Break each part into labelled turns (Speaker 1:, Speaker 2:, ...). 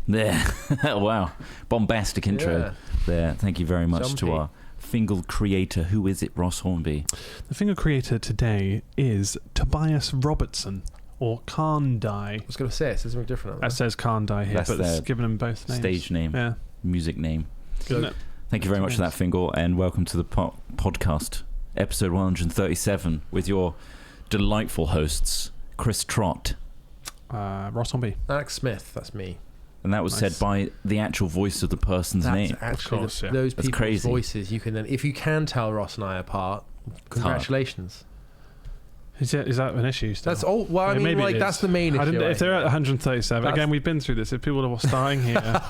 Speaker 1: There. Wow. Bombastic intro there. Thank you very much to our Fingal creator. Who is it, Ross Hornby?
Speaker 2: The Fingal creator today is Tobias Robertson, or Carndie.
Speaker 3: I was going to say, it says something different.
Speaker 2: It says Carndie here, but it's given them both names.
Speaker 1: Stage name, music name.
Speaker 2: Good.
Speaker 1: Thank you very much for that, Fingal, and welcome to the podcast, episode 137, with your delightful hosts, Chris Trott.
Speaker 2: Ross Hornby.
Speaker 3: Alex Smith, that's me.
Speaker 1: And that was said by the actual voice of the person's name.
Speaker 3: Actually,
Speaker 2: course,
Speaker 3: those
Speaker 1: That's
Speaker 3: people's
Speaker 1: crazy.
Speaker 3: voices, you can then, if you can tell Ross and I apart, congratulations.
Speaker 2: Is that an issue still?
Speaker 3: That's all. Well, I mean,
Speaker 2: maybe
Speaker 3: like that's the main issue.
Speaker 2: If they're at 137, again, we've been through this. If people are starting here,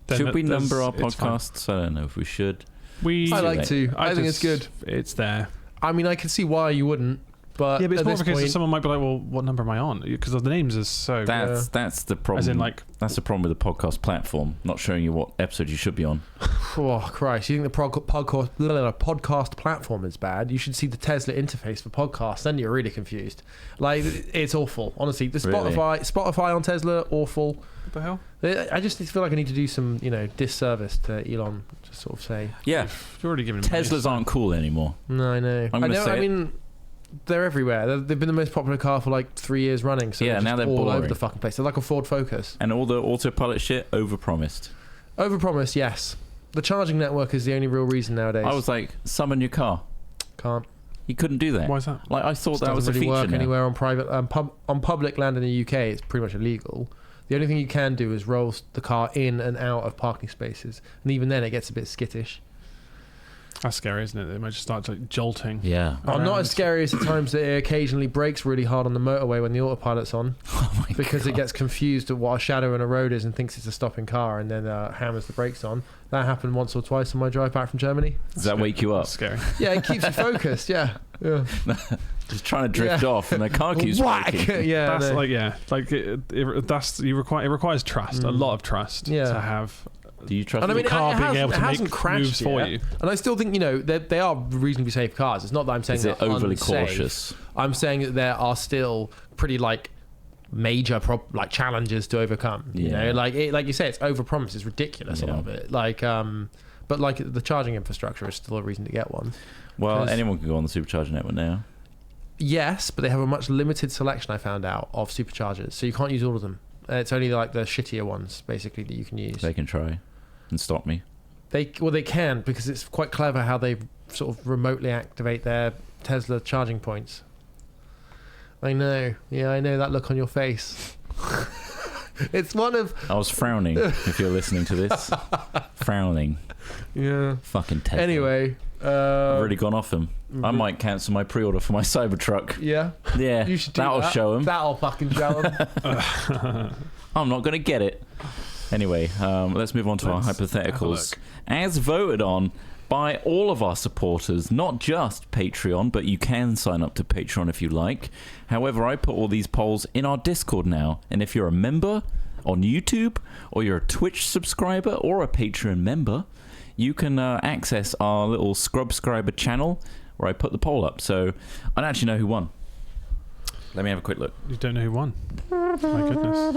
Speaker 1: should we number our podcasts? I don't know if we should.
Speaker 3: I like to. I think it's good.
Speaker 2: It's there.
Speaker 3: I mean, I can see why you wouldn't. But
Speaker 2: it's more because that someone might be like, well, what number am I on? Because the names are so...
Speaker 1: That's the problem.
Speaker 2: As in,
Speaker 1: that's the problem with the podcast platform, not showing you what episode you should be on.
Speaker 3: Oh, Christ. You think the podcast platform is bad? You should see the Tesla interface for podcasts. Then you're really confused. Like, it's awful. Honestly, the Spotify on Tesla, awful.
Speaker 2: What the hell?
Speaker 3: I just feel like I need to do some, disservice to Elon. Just sort of say...
Speaker 1: Yeah.
Speaker 2: You've already given him
Speaker 1: Teslas aren't cool anymore.
Speaker 3: No, I know. I mean... They're everywhere. They've been the most popular car for like 3 years running. So
Speaker 1: now they're
Speaker 3: all
Speaker 1: boring.
Speaker 3: over the fucking place. They're like a Ford Focus.
Speaker 1: And all the autopilot shit, overpromised.
Speaker 3: Overpromised, yes. The charging network is the only real reason nowadays.
Speaker 1: I was like, summon your car.
Speaker 3: Can't.
Speaker 1: You couldn't do that.
Speaker 2: Why is that?
Speaker 1: Like, I thought that was a
Speaker 3: feature. Doesn't really work anywhere on private, on public land in the UK. It's pretty much illegal. The only thing you can do is roll the car in and out of parking spaces, and even then it gets a bit skittish.
Speaker 2: That's scary, isn't it? They might just start jolting.
Speaker 1: Yeah.
Speaker 3: Not as scary as the times that it occasionally brakes really hard on the motorway when the autopilot's on.
Speaker 1: Oh my
Speaker 3: because
Speaker 1: God.
Speaker 3: It gets confused at what a shadow in a road is and thinks it's a stopping car and then hammers the brakes on. That happened once or twice on my drive back from Germany.
Speaker 1: Does that wake you up?
Speaker 2: That's scary.
Speaker 3: Yeah, it keeps you focused. Yeah.
Speaker 1: Just trying to drift off and the car keeps braking.
Speaker 3: Yeah,
Speaker 2: that's it requires trust, a lot of trust to have.
Speaker 1: Do you trust
Speaker 2: the car being able to make moves for you?
Speaker 3: And I still think, they are reasonably safe cars. It's not that I'm saying they're
Speaker 1: overly
Speaker 3: unsafe.
Speaker 1: cautious?
Speaker 3: I'm saying that there are still pretty major challenges to overcome. You know, like you say, it's overpromised. It's ridiculous, a lot of it. But the charging infrastructure is still a reason to get one.
Speaker 1: Well, anyone can go on the supercharger network now.
Speaker 3: Yes, but they have a much limited selection, I found out, of superchargers. So you can't use all of them. It's only the shittier ones, basically, that you can use.
Speaker 1: They can try and stop me.
Speaker 3: They can, because it's quite clever how they sort of remotely activate their Tesla charging points. I know. Yeah, I know that look on your face. It's one of...
Speaker 1: I was frowning, if you're listening to this. Frowning.
Speaker 3: Yeah.
Speaker 1: Fucking Tesla.
Speaker 3: Anyway...
Speaker 1: I've already gone off him. I might cancel my pre-order for my Cybertruck.
Speaker 3: Yeah?
Speaker 1: Yeah.
Speaker 3: You should do
Speaker 1: That'll show him.
Speaker 3: That'll fucking show him.
Speaker 1: I'm not going to get it. Anyway, let's move on to our hypotheticals. As voted on by all of our supporters, not just Patreon, but you can sign up to Patreon if you like. However, I put all these polls in our Discord now, and if you're a member on YouTube, or you're a Twitch subscriber, or a Patreon member, you can access our little Scrubscriber channel where I put the poll up. So I don't actually know who won. Let me have a quick look.
Speaker 2: You don't know who won? My goodness.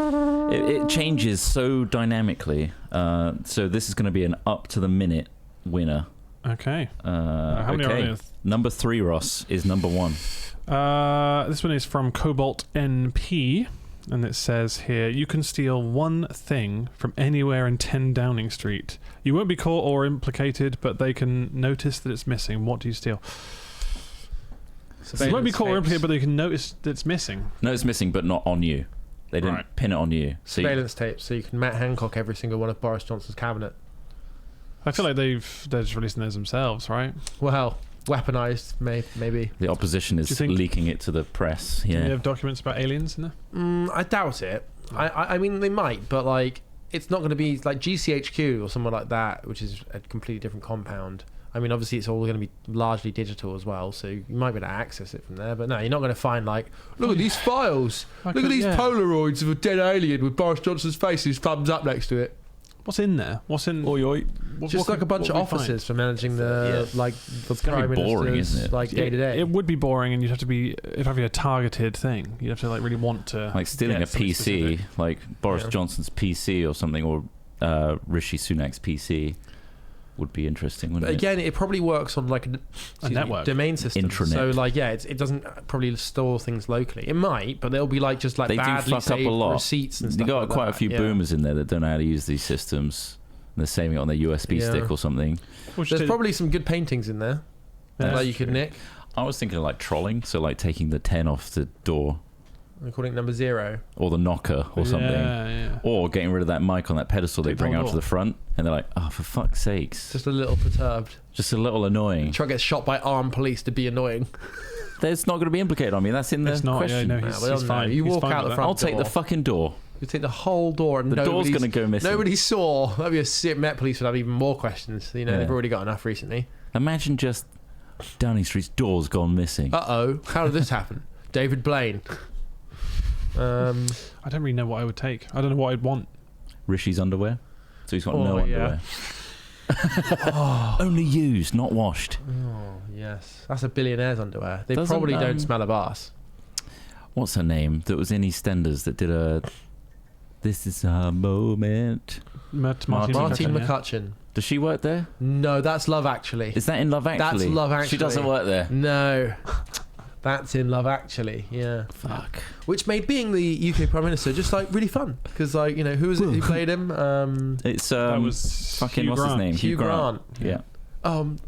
Speaker 1: It changes so dynamically. So this is going to be an up-to-the-minute winner.
Speaker 2: Okay. How many are there?
Speaker 1: Number 3, Ross, is number 1.
Speaker 2: This one is from Cobalt NP. And it says here, you can steal one thing from anywhere in 10 Downing Street. You won't be caught or implicated, but they can notice that it's missing. What do you steal? You won't be caught or implicated, but they can notice that it's missing.
Speaker 1: No, it's missing, but not on you. They didn't pin it on you.
Speaker 3: Surveillance tapes, so you can Matt Hancock every single one of Boris Johnson's cabinet.
Speaker 2: I feel like they're just releasing those themselves, right?
Speaker 3: Well, weaponized, maybe.
Speaker 1: The opposition is leaking it to the press. Yeah.
Speaker 2: Do you have documents about aliens in there?
Speaker 3: I doubt it. I mean, they might, but it's not going to be like GCHQ or somewhere like that, which is a completely different compound. I mean, obviously, it's all going to be largely digital as well, so you might be able to access it from there. But no, you're not going to find look at these files. Look at these Polaroids of a dead alien with Boris Johnson's face, his thumbs up next to it.
Speaker 2: What's in there? What's in?
Speaker 1: Oi, oi.
Speaker 3: Just like a bunch of officers for managing the the
Speaker 1: gonna
Speaker 3: prime
Speaker 1: be boring,
Speaker 3: minister's
Speaker 1: isn't it?
Speaker 3: like day to day.
Speaker 2: It would be boring, and you'd have to be a targeted thing. You'd have to like really want to
Speaker 1: like stealing a
Speaker 2: get something
Speaker 1: PC,
Speaker 2: specific.
Speaker 1: like Boris Johnson's PC or something, or Rishi Sunak's PC. Would be interesting, wouldn't
Speaker 3: But again, it probably works on like
Speaker 2: a network,
Speaker 3: domain system.
Speaker 1: Intranet.
Speaker 3: So like, it doesn't probably store things locally. It might, but they'll be like just like
Speaker 1: they do
Speaker 3: badly
Speaker 1: fuck up a
Speaker 3: saved
Speaker 1: lot.
Speaker 3: receipts and
Speaker 1: You
Speaker 3: stuff.
Speaker 1: got
Speaker 3: like
Speaker 1: quite
Speaker 3: that.
Speaker 1: a few boomers in there that don't know how to use these systems. And they're saving it on their USB stick or something.
Speaker 3: There's probably some good paintings in there that you could nick.
Speaker 1: I was thinking of like trolling, so like taking the 10 off the door.
Speaker 3: Recording number 0.
Speaker 1: Or the knocker or something.
Speaker 2: Yeah.
Speaker 1: Or getting rid of that mic on that pedestal they
Speaker 3: Take the
Speaker 1: bring
Speaker 3: whole
Speaker 1: out to
Speaker 3: door.
Speaker 1: the front. And they're like, oh, for fuck's sakes.
Speaker 3: Just a little perturbed.
Speaker 1: Just a little annoying.
Speaker 3: Try to get shot by armed police to be annoying.
Speaker 1: That's not going to be implicated on me. That's in the
Speaker 2: It's not.
Speaker 1: question.
Speaker 2: Yeah, no,
Speaker 3: Nah,
Speaker 2: he's,
Speaker 3: well,
Speaker 2: he's
Speaker 3: no,
Speaker 2: fine.
Speaker 3: you
Speaker 2: He's
Speaker 3: walk
Speaker 2: fine
Speaker 3: out
Speaker 2: with
Speaker 3: the
Speaker 2: that.
Speaker 3: front
Speaker 1: I'll take the
Speaker 3: door.
Speaker 1: fucking door.
Speaker 3: You take the whole door and
Speaker 1: The door's going to go missing.
Speaker 3: Nobody saw. That'd be a sick. Met Police would have even more questions. You know,
Speaker 1: Yeah.
Speaker 3: they've already got enough recently.
Speaker 1: Imagine just Downing Street's door's gone missing.
Speaker 3: How did this happen? David Blaine.
Speaker 2: I don't really know what I would take. I don't know what I'd want.
Speaker 1: Rishi's underwear. So he's got
Speaker 3: Oh,
Speaker 1: no
Speaker 3: yeah.
Speaker 1: underwear. Only used, not washed.
Speaker 3: Oh yes, that's a billionaire's underwear. They
Speaker 1: Doesn't,
Speaker 3: probably don't smell of arse.
Speaker 1: What's her name that was in EastEnders that did a This Is Our Moment?
Speaker 2: Martin
Speaker 3: Martine
Speaker 2: yeah.
Speaker 3: McCutcheon.
Speaker 1: Does she work there?
Speaker 3: No, that's Love Actually.
Speaker 1: Is that in Love Actually?
Speaker 3: That's Love Actually.
Speaker 1: She doesn't work there.
Speaker 3: No, that's in Love Actually. Yeah.
Speaker 1: Fuck.
Speaker 3: Which made being the UK Prime Minister just like really fun because like who was it who played him?
Speaker 1: It's
Speaker 2: That was
Speaker 1: fucking
Speaker 2: Hugh
Speaker 1: what's his
Speaker 2: Grant.
Speaker 1: name?
Speaker 3: Hugh Grant.
Speaker 1: Yeah.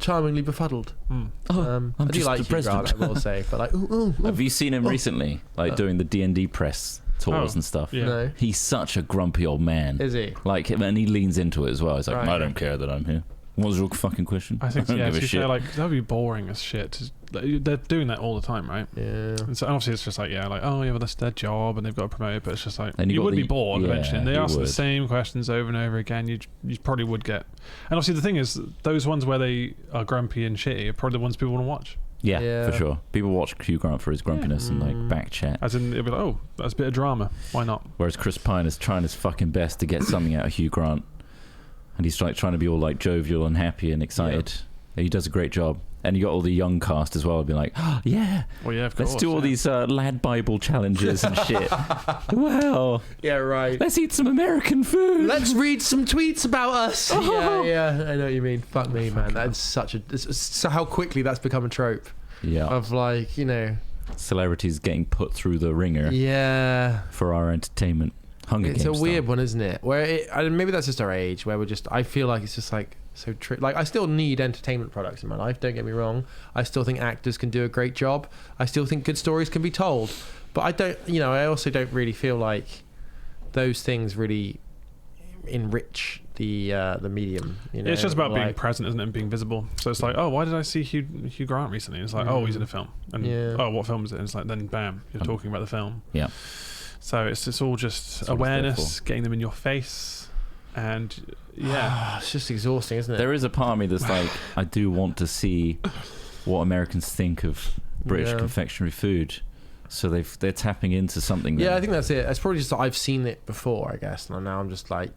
Speaker 3: Charmingly befuddled.
Speaker 2: Hmm.
Speaker 1: I'm
Speaker 3: I do
Speaker 1: just
Speaker 3: like
Speaker 1: the
Speaker 3: Hugh
Speaker 1: president.
Speaker 3: Grant, I will say, but like, ooh.
Speaker 1: Have you seen him recently, like doing the D&D press tours
Speaker 2: Oh,
Speaker 1: and stuff?
Speaker 2: yeah.
Speaker 3: No,
Speaker 1: He's such a grumpy old man.
Speaker 3: is he?
Speaker 1: Like, and he leans into it as well. He's like,
Speaker 3: Right.
Speaker 1: I don't care that I'm here. What was your fucking question?
Speaker 2: I think
Speaker 1: don't
Speaker 2: yeah.
Speaker 1: give
Speaker 2: To
Speaker 1: a
Speaker 2: be
Speaker 1: shit.
Speaker 2: fair, like that'd be boring as shit. They're doing that all the time, right?
Speaker 3: Yeah.
Speaker 2: And so obviously it's just like well that's their job and they've got to promote it, but it's just like
Speaker 1: And you
Speaker 2: you
Speaker 1: got
Speaker 2: would be
Speaker 1: the-
Speaker 2: bored
Speaker 1: yeah,
Speaker 2: eventually. And they
Speaker 1: you
Speaker 2: ask the
Speaker 1: would.
Speaker 2: same questions over and over again. You probably would get. And obviously the thing is, those ones where they are grumpy and shitty are probably the ones people want to watch.
Speaker 1: Yeah,
Speaker 3: Yeah.
Speaker 1: for sure. People watch Hugh Grant for his grumpiness and like back chat.
Speaker 2: As in, it'll be like, oh, that's a bit of drama. Why not?
Speaker 1: Whereas Chris Pine is trying his fucking best to get something out of Hugh Grant, and he's like trying to be all like jovial and happy and excited. He does a great job. And you got all the young cast as well, being like, oh, yeah,
Speaker 2: Well, yeah, of course.
Speaker 1: let's do all these lad Bible challenges and shit. Wow,
Speaker 3: Yeah, right.
Speaker 1: let's eat some American food.
Speaker 3: Let's read some tweets about us.
Speaker 1: Oh.
Speaker 3: Yeah, I know what you mean. Fuck me, man. That's such a. So how quickly that's become a trope
Speaker 1: Yeah,
Speaker 3: of like
Speaker 1: celebrities getting put through the ringer
Speaker 3: Yeah.
Speaker 1: for our entertainment. Hunger
Speaker 3: It's
Speaker 1: Games
Speaker 3: a weird
Speaker 1: style.
Speaker 3: one, isn't it? Where maybe that's just our age, where we're just. I feel like it's just like so. Like I still need entertainment products in my life. Don't get me wrong. I still think actors can do a great job. I still think good stories can be told. But I don't. I also don't really feel like those things really enrich the medium.
Speaker 2: It's just about being
Speaker 3: like-
Speaker 2: present, isn't it, and being visible. So it's like, oh, why did I see Hugh Grant recently? It's like, oh, he's in a film. And
Speaker 3: Yeah.
Speaker 2: oh, what film is it? And it's like, then bam, you're talking about the film.
Speaker 1: Yeah.
Speaker 2: So it's all just
Speaker 1: That's what it's there
Speaker 2: awareness,
Speaker 1: for.
Speaker 2: getting them in your face, and yeah,
Speaker 3: It's just exhausting, isn't it?
Speaker 1: There is a part of me that's like, I do want to see what Americans think of British
Speaker 3: Yeah.
Speaker 1: confectionery food. So they're tapping into something.
Speaker 3: Yeah,
Speaker 1: there.
Speaker 3: I think that's it. It's probably just that I've seen it before, I guess, and now I'm just like.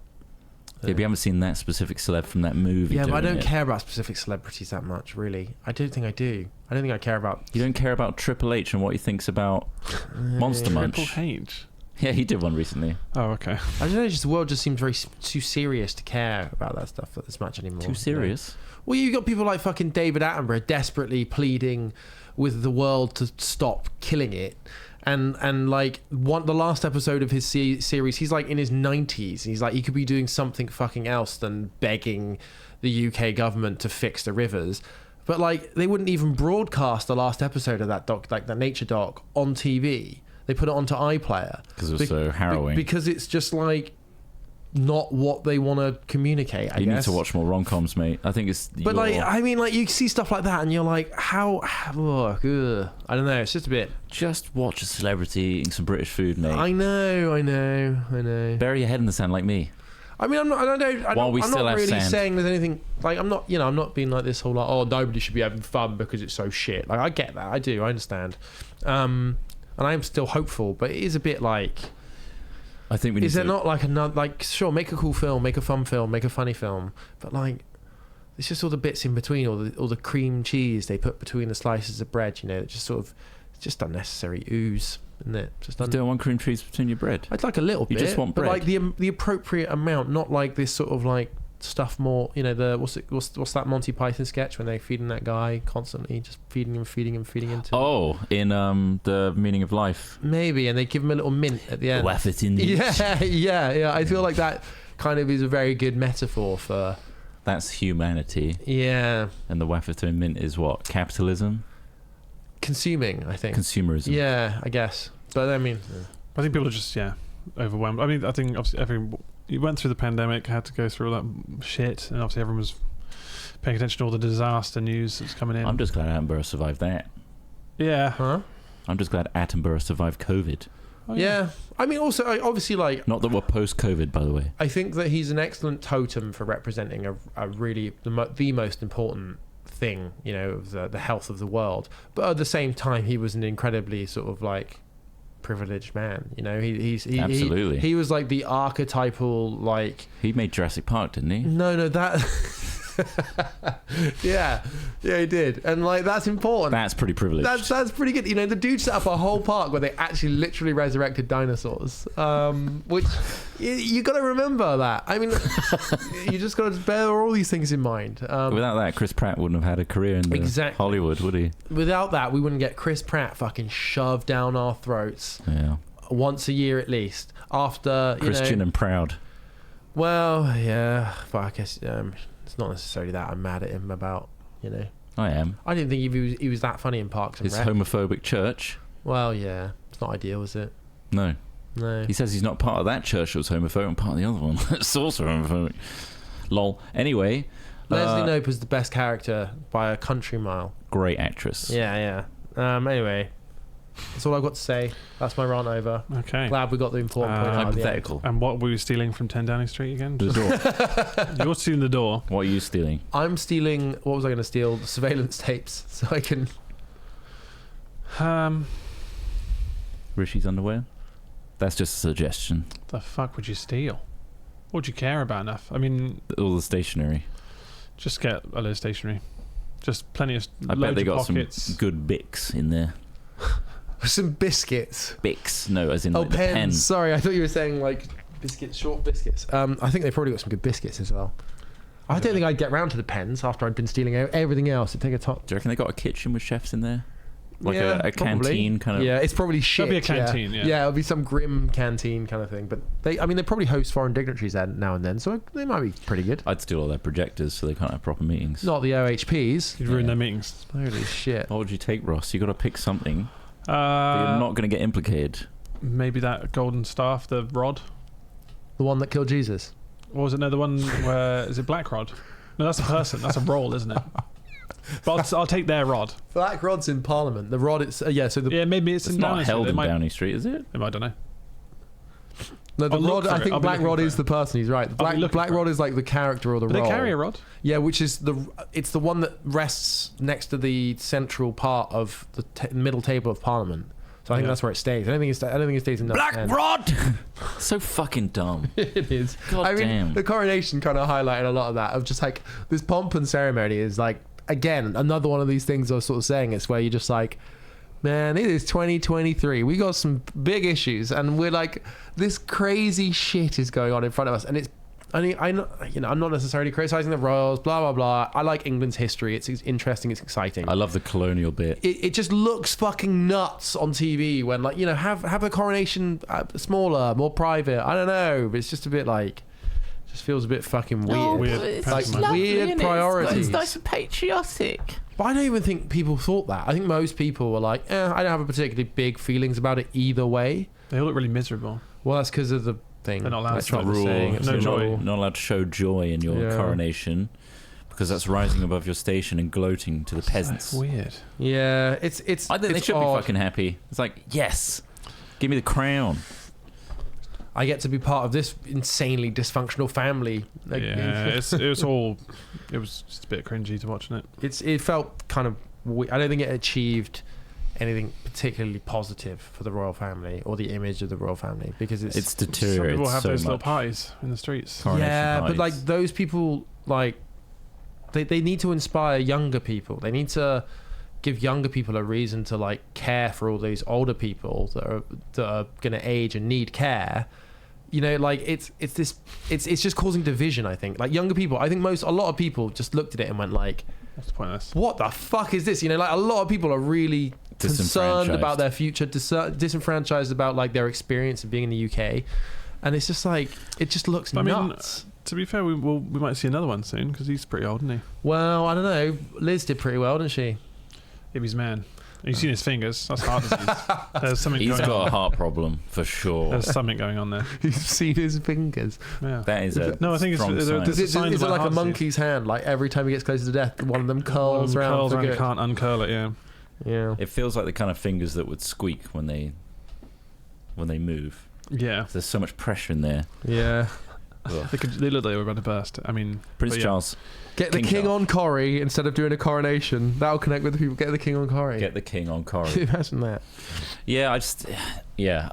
Speaker 1: Yeah, but you haven't seen that specific celeb from that movie.
Speaker 3: Yeah, but I
Speaker 1: doing
Speaker 3: don't
Speaker 1: it.
Speaker 3: care about specific celebrities that much, really. I don't think I do. I don't think I care about.
Speaker 1: You don't care about Triple H and what he thinks about Monster Munch.
Speaker 2: Triple H.
Speaker 1: Yeah, he did one recently.
Speaker 2: Oh, okay.
Speaker 3: I don't know. Just the world just seems too serious to care about that stuff as much anymore.
Speaker 1: Too serious.
Speaker 3: Well, you got people like fucking David Attenborough desperately pleading with the world to stop killing it. And like the last episode of his series, he's like in his 90s. He's like, he could be doing something fucking else than begging the UK government to fix the rivers. But like, they wouldn't even broadcast the last episode of that doc, like the nature doc, on TV. They put it onto iPlayer
Speaker 1: Because it was so harrowing.
Speaker 3: because it's just like not what they want to communicate. I
Speaker 1: You
Speaker 3: guess
Speaker 1: need to watch more rom-coms, mate. I think it's.
Speaker 3: But like, I mean, like you see stuff like that, and you're like, how? Ugh, I don't know. It's just a bit.
Speaker 1: just watch a celebrity eating some British food, mate.
Speaker 3: I know.
Speaker 1: Bury your head in the sand like me.
Speaker 3: I mean, I'm not.
Speaker 1: While we
Speaker 3: I'm
Speaker 1: still
Speaker 3: not
Speaker 1: have
Speaker 3: really
Speaker 1: sand.
Speaker 3: saying there's anything. Like, I'm not. I'm not being like this whole like, oh, nobody should be having fun because it's so shit. Like, I get that. I do. I understand. And I am still hopeful, but it is a bit like.
Speaker 1: I think we need
Speaker 3: Is there not like another, like, sure, make a cool film, make a fun film, make a funny film, but like, it's just all the bits in between, all the cream cheese they put between the slices of bread, you know, it just sort of, it's just unnecessary ooze, isn't it? Just
Speaker 1: you don't want cream cheese between your bread.
Speaker 3: I'd like a little bit.
Speaker 1: You just want bread.
Speaker 3: But like the appropriate amount, not like this sort of like stuff more, you know, the what's that Monty Python sketch when they're feeding that guy constantly, just feeding him into
Speaker 1: in The Meaning of Life,
Speaker 3: maybe, and they give him a little mint at the end.
Speaker 1: Waff it in the
Speaker 3: yeah I feel like that kind of is a very good metaphor for
Speaker 1: that's humanity.
Speaker 3: Yeah.
Speaker 1: And the waff it in mint is what? Capitalism?
Speaker 3: Consuming, I think.
Speaker 1: Consumerism.
Speaker 3: Yeah, I guess. But I mean,
Speaker 2: I think people are just overwhelmed. I mean, I think obviously you went through the pandemic, had to go through all that shit, and obviously everyone was paying attention to all the disaster news that's coming in.
Speaker 1: I'm just glad Attenborough survived that.
Speaker 2: Yeah.
Speaker 3: Huh?
Speaker 1: I'm just glad Attenborough survived COVID.
Speaker 2: Oh,
Speaker 3: yeah. I mean, also, obviously, like...
Speaker 1: Not that we're post-COVID, by the way.
Speaker 3: I think that he's an excellent totem for representing a really... the most important thing, you know, of the health of the world. But at the same time, he was an incredibly sort of, like, privileged man, you know.
Speaker 1: Absolutely.
Speaker 3: He was, like, the archetypal, like...
Speaker 1: He made Jurassic Park, didn't he?
Speaker 3: No, that... yeah, he did, and like that's important.
Speaker 1: That's pretty privileged.
Speaker 3: That's pretty good. You know, the dude set up a whole park where they actually literally resurrected dinosaurs, which you got to remember that. I mean, you just got to bear all these things in mind.
Speaker 1: Without that, Chris Pratt wouldn't have had a career in Hollywood, would he?
Speaker 3: Without that, we wouldn't get Chris Pratt fucking shoved down our throats.
Speaker 1: Yeah.
Speaker 3: Once a year at least. After
Speaker 1: Christian and proud.
Speaker 3: Well, yeah, but I guess. It's not necessarily that I'm mad at him about, you know.
Speaker 1: I am.
Speaker 3: I didn't think he was that funny in Parks and
Speaker 1: His
Speaker 3: Rec.
Speaker 1: homophobic church.
Speaker 3: Well, yeah, it's not ideal, is it?
Speaker 1: No.
Speaker 3: No.
Speaker 1: He says he's not part of that church that was homophobic, and part of the other one that's also homophobic. Lol. Anyway,
Speaker 3: Leslie Knope was the best character by a country mile.
Speaker 1: Great actress.
Speaker 3: Yeah. Anyway, that's all I've got to say. That's my rant over.
Speaker 2: Okay.
Speaker 3: Glad we got the important point out.
Speaker 1: Hypothetical.
Speaker 2: And what were you stealing from 10 Downing Street again?
Speaker 1: The door.
Speaker 2: You're stealing the door.
Speaker 1: What are you stealing?
Speaker 3: I'm stealing. What was I going to steal? The surveillance tapes, so I can.
Speaker 1: Rishi's underwear? That's just a suggestion.
Speaker 2: The fuck would you steal? What would you care about enough? I mean,
Speaker 1: All the stationery.
Speaker 2: just get a load of stationery. Just plenty of
Speaker 1: I bet they got
Speaker 2: pockets.
Speaker 1: some good Bics in there.
Speaker 3: Some biscuits.
Speaker 1: Bics? No, as in
Speaker 3: Oh,
Speaker 1: like the
Speaker 3: pens.
Speaker 1: pen.
Speaker 3: Sorry, I thought you were saying like biscuits, short biscuits. I think they probably got some good biscuits as well. I don't think I'd get round to the pens after I'd been stealing everything else. It'd take a top.
Speaker 1: Do you reckon they got a kitchen with chefs in there? Like
Speaker 3: Yeah,
Speaker 1: a
Speaker 3: probably.
Speaker 1: canteen kind of?
Speaker 3: Yeah, it's probably shit.
Speaker 2: There'll be a canteen, yeah.
Speaker 3: Yeah, it'll be some grim canteen kind of thing. But they probably host foreign dignitaries there now and then, so they might be pretty good.
Speaker 1: I'd steal all their projectors so they can't have proper meetings.
Speaker 3: Not the OHPs.
Speaker 2: You'd ruin
Speaker 1: Yeah.
Speaker 2: their meetings.
Speaker 3: Holy shit.
Speaker 1: What would you take, Ross? You got to pick something. But you're not going to get implicated.
Speaker 2: Maybe that golden staff, the rod.
Speaker 3: The one that killed Jesus.
Speaker 2: Or was it the one where is it Black Rod? No, that's a person. That's a role, isn't it? But I'll take their rod.
Speaker 3: Black Rod's in Parliament. The rod, it's so the
Speaker 2: Yeah, maybe it's
Speaker 1: It's
Speaker 2: in
Speaker 1: not
Speaker 2: Downing
Speaker 1: held
Speaker 2: Street.
Speaker 1: in
Speaker 2: It might-
Speaker 1: Downing Street, is it?
Speaker 2: I don't know.
Speaker 3: no, the
Speaker 2: I'll look
Speaker 3: rod.
Speaker 2: for
Speaker 3: I
Speaker 2: it.
Speaker 3: think
Speaker 2: I'll be
Speaker 3: Black
Speaker 2: looking
Speaker 3: Rod
Speaker 2: for
Speaker 3: is
Speaker 2: it.
Speaker 3: the person. He's right. The
Speaker 2: I'll be looking
Speaker 3: Black
Speaker 2: for
Speaker 3: Rod
Speaker 2: it.
Speaker 3: is like the character or the
Speaker 2: But
Speaker 3: role.
Speaker 2: they carry a rod.
Speaker 3: Yeah, which is it's the one that rests next to the central part of the middle table of Parliament. So I think
Speaker 2: Yeah.
Speaker 3: that's where it stays. I don't think it stays in
Speaker 1: Black
Speaker 3: end.
Speaker 1: Rod! So fucking dumb.
Speaker 3: It is.
Speaker 1: God
Speaker 3: I mean,
Speaker 1: damn.
Speaker 3: the coronation kind of highlighted a lot of that. Of just like this pomp and ceremony is like again another one of these things I was sort of saying. It's where you're just like, man, it is 2023. We got some big issues, and we're like, this crazy shit is going on in front of us, and it's. I mean, I'm not necessarily criticizing the royals, blah blah blah. I like England's history. It's interesting. It's exciting.
Speaker 1: I love the colonial bit.
Speaker 3: It just looks fucking nuts on TV when, like, you know, have the coronation smaller, more private. I don't know, but it's just a bit like, just feels a bit fucking weird.
Speaker 2: Weird it's
Speaker 3: like
Speaker 2: just lovely,
Speaker 3: weird priorities.
Speaker 1: It's nice and patriotic.
Speaker 3: But I don't even think people thought that. I think most people were like, I don't have a particularly big feelings about it either way.
Speaker 2: They all look really miserable.
Speaker 3: Well, that's because of the thing.
Speaker 2: They're not allowed
Speaker 3: That's
Speaker 2: to.
Speaker 3: not the
Speaker 1: Rule.
Speaker 3: saying. It's
Speaker 2: No
Speaker 3: the
Speaker 2: joy.
Speaker 3: rule.
Speaker 1: Not allowed to show joy in your
Speaker 3: Yeah.
Speaker 1: coronation because that's rising above your station and gloating to the peasants.
Speaker 2: So weird.
Speaker 3: Yeah, it's.
Speaker 1: I think they
Speaker 3: it's
Speaker 1: should
Speaker 3: odd.
Speaker 1: be fucking happy. It's like, yes, give me the crown.
Speaker 3: I get to be part of this insanely dysfunctional family. Like,
Speaker 2: Yeah, it was just a bit cringy to watching it.
Speaker 3: it felt kind of. I don't think it achieved anything particularly positive for the royal family or the image of the royal family, because it's
Speaker 1: deteriorated.
Speaker 2: Some people have
Speaker 1: so
Speaker 2: those little
Speaker 1: much.
Speaker 2: parties in the streets.
Speaker 1: Coronation
Speaker 3: yeah, but
Speaker 1: parties.
Speaker 3: like those people, like they need to inspire younger people. They need to give younger people a reason to like care for all these older people that are going to age and need care. You know, like it's just causing division. I think like younger people. I think a lot of people just looked at it and went like,
Speaker 2: What's the point of this?
Speaker 3: what the fuck is this? You know, like a lot of people are really concerned about their future, disenfranchised about like their experience of being in the UK, and it's just like it just looks nuts.
Speaker 2: To be fair, we might see another one soon because he's pretty old, isn't he?
Speaker 3: Well, I don't know. Liz did pretty well, didn't she?
Speaker 2: If he's man. You've seen his fingers. That's heart disease. There's something
Speaker 1: He's
Speaker 2: going
Speaker 1: got
Speaker 2: on.
Speaker 1: a heart problem for sure.
Speaker 2: There's something going on there.
Speaker 3: You've seen his fingers.
Speaker 2: Yeah.
Speaker 1: That is a
Speaker 2: No, I think it's
Speaker 1: strong sign.
Speaker 2: There's
Speaker 3: Is
Speaker 2: signs
Speaker 3: it
Speaker 2: of
Speaker 3: like a
Speaker 2: heart disease.
Speaker 3: monkey's hand? Like every time he gets closer to death, one of them curls
Speaker 2: One of them
Speaker 3: around
Speaker 2: curls
Speaker 3: for
Speaker 2: around, you
Speaker 3: good.
Speaker 2: can't uncurl it. Yeah.
Speaker 3: Yeah.
Speaker 1: It feels like the kind of fingers that would squeak when they move.
Speaker 2: Yeah.
Speaker 1: There's so much pressure in there.
Speaker 3: Yeah.
Speaker 1: Ugh.
Speaker 2: They look like they were about to burst. I mean,
Speaker 1: Prince
Speaker 2: but yeah.
Speaker 1: Charles,
Speaker 3: Get the
Speaker 1: King
Speaker 3: king
Speaker 1: Charles.
Speaker 3: on Corrie instead of doing a coronation. That'll connect with the people. Get the king on Corrie.
Speaker 1: get the king on
Speaker 3: Can you
Speaker 1: Corrie.
Speaker 3: imagine that?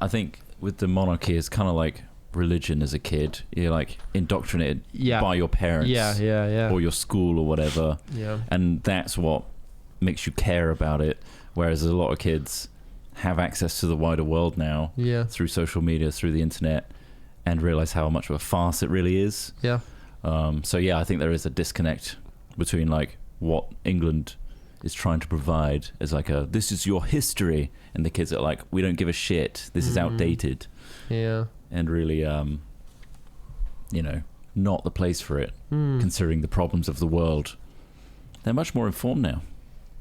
Speaker 1: I think with the monarchy, it's kind of like religion as a kid. You're like indoctrinated
Speaker 3: Yeah.
Speaker 1: by your parents
Speaker 3: Yeah.
Speaker 1: or your school or whatever.
Speaker 3: Yeah.
Speaker 1: And that's what makes you care about it. Whereas a lot of kids have access to the wider world now
Speaker 3: Yeah.
Speaker 1: through social media, through the internet, and realize how much of a farce it really is.
Speaker 3: Yeah.
Speaker 1: So yeah, I think there is a disconnect between like what England is trying to provide as like this is your history, and the kids are like, we don't give a shit, this is outdated,
Speaker 3: Yeah.
Speaker 1: and really not the place for it, considering the problems of the world. They're much more informed now.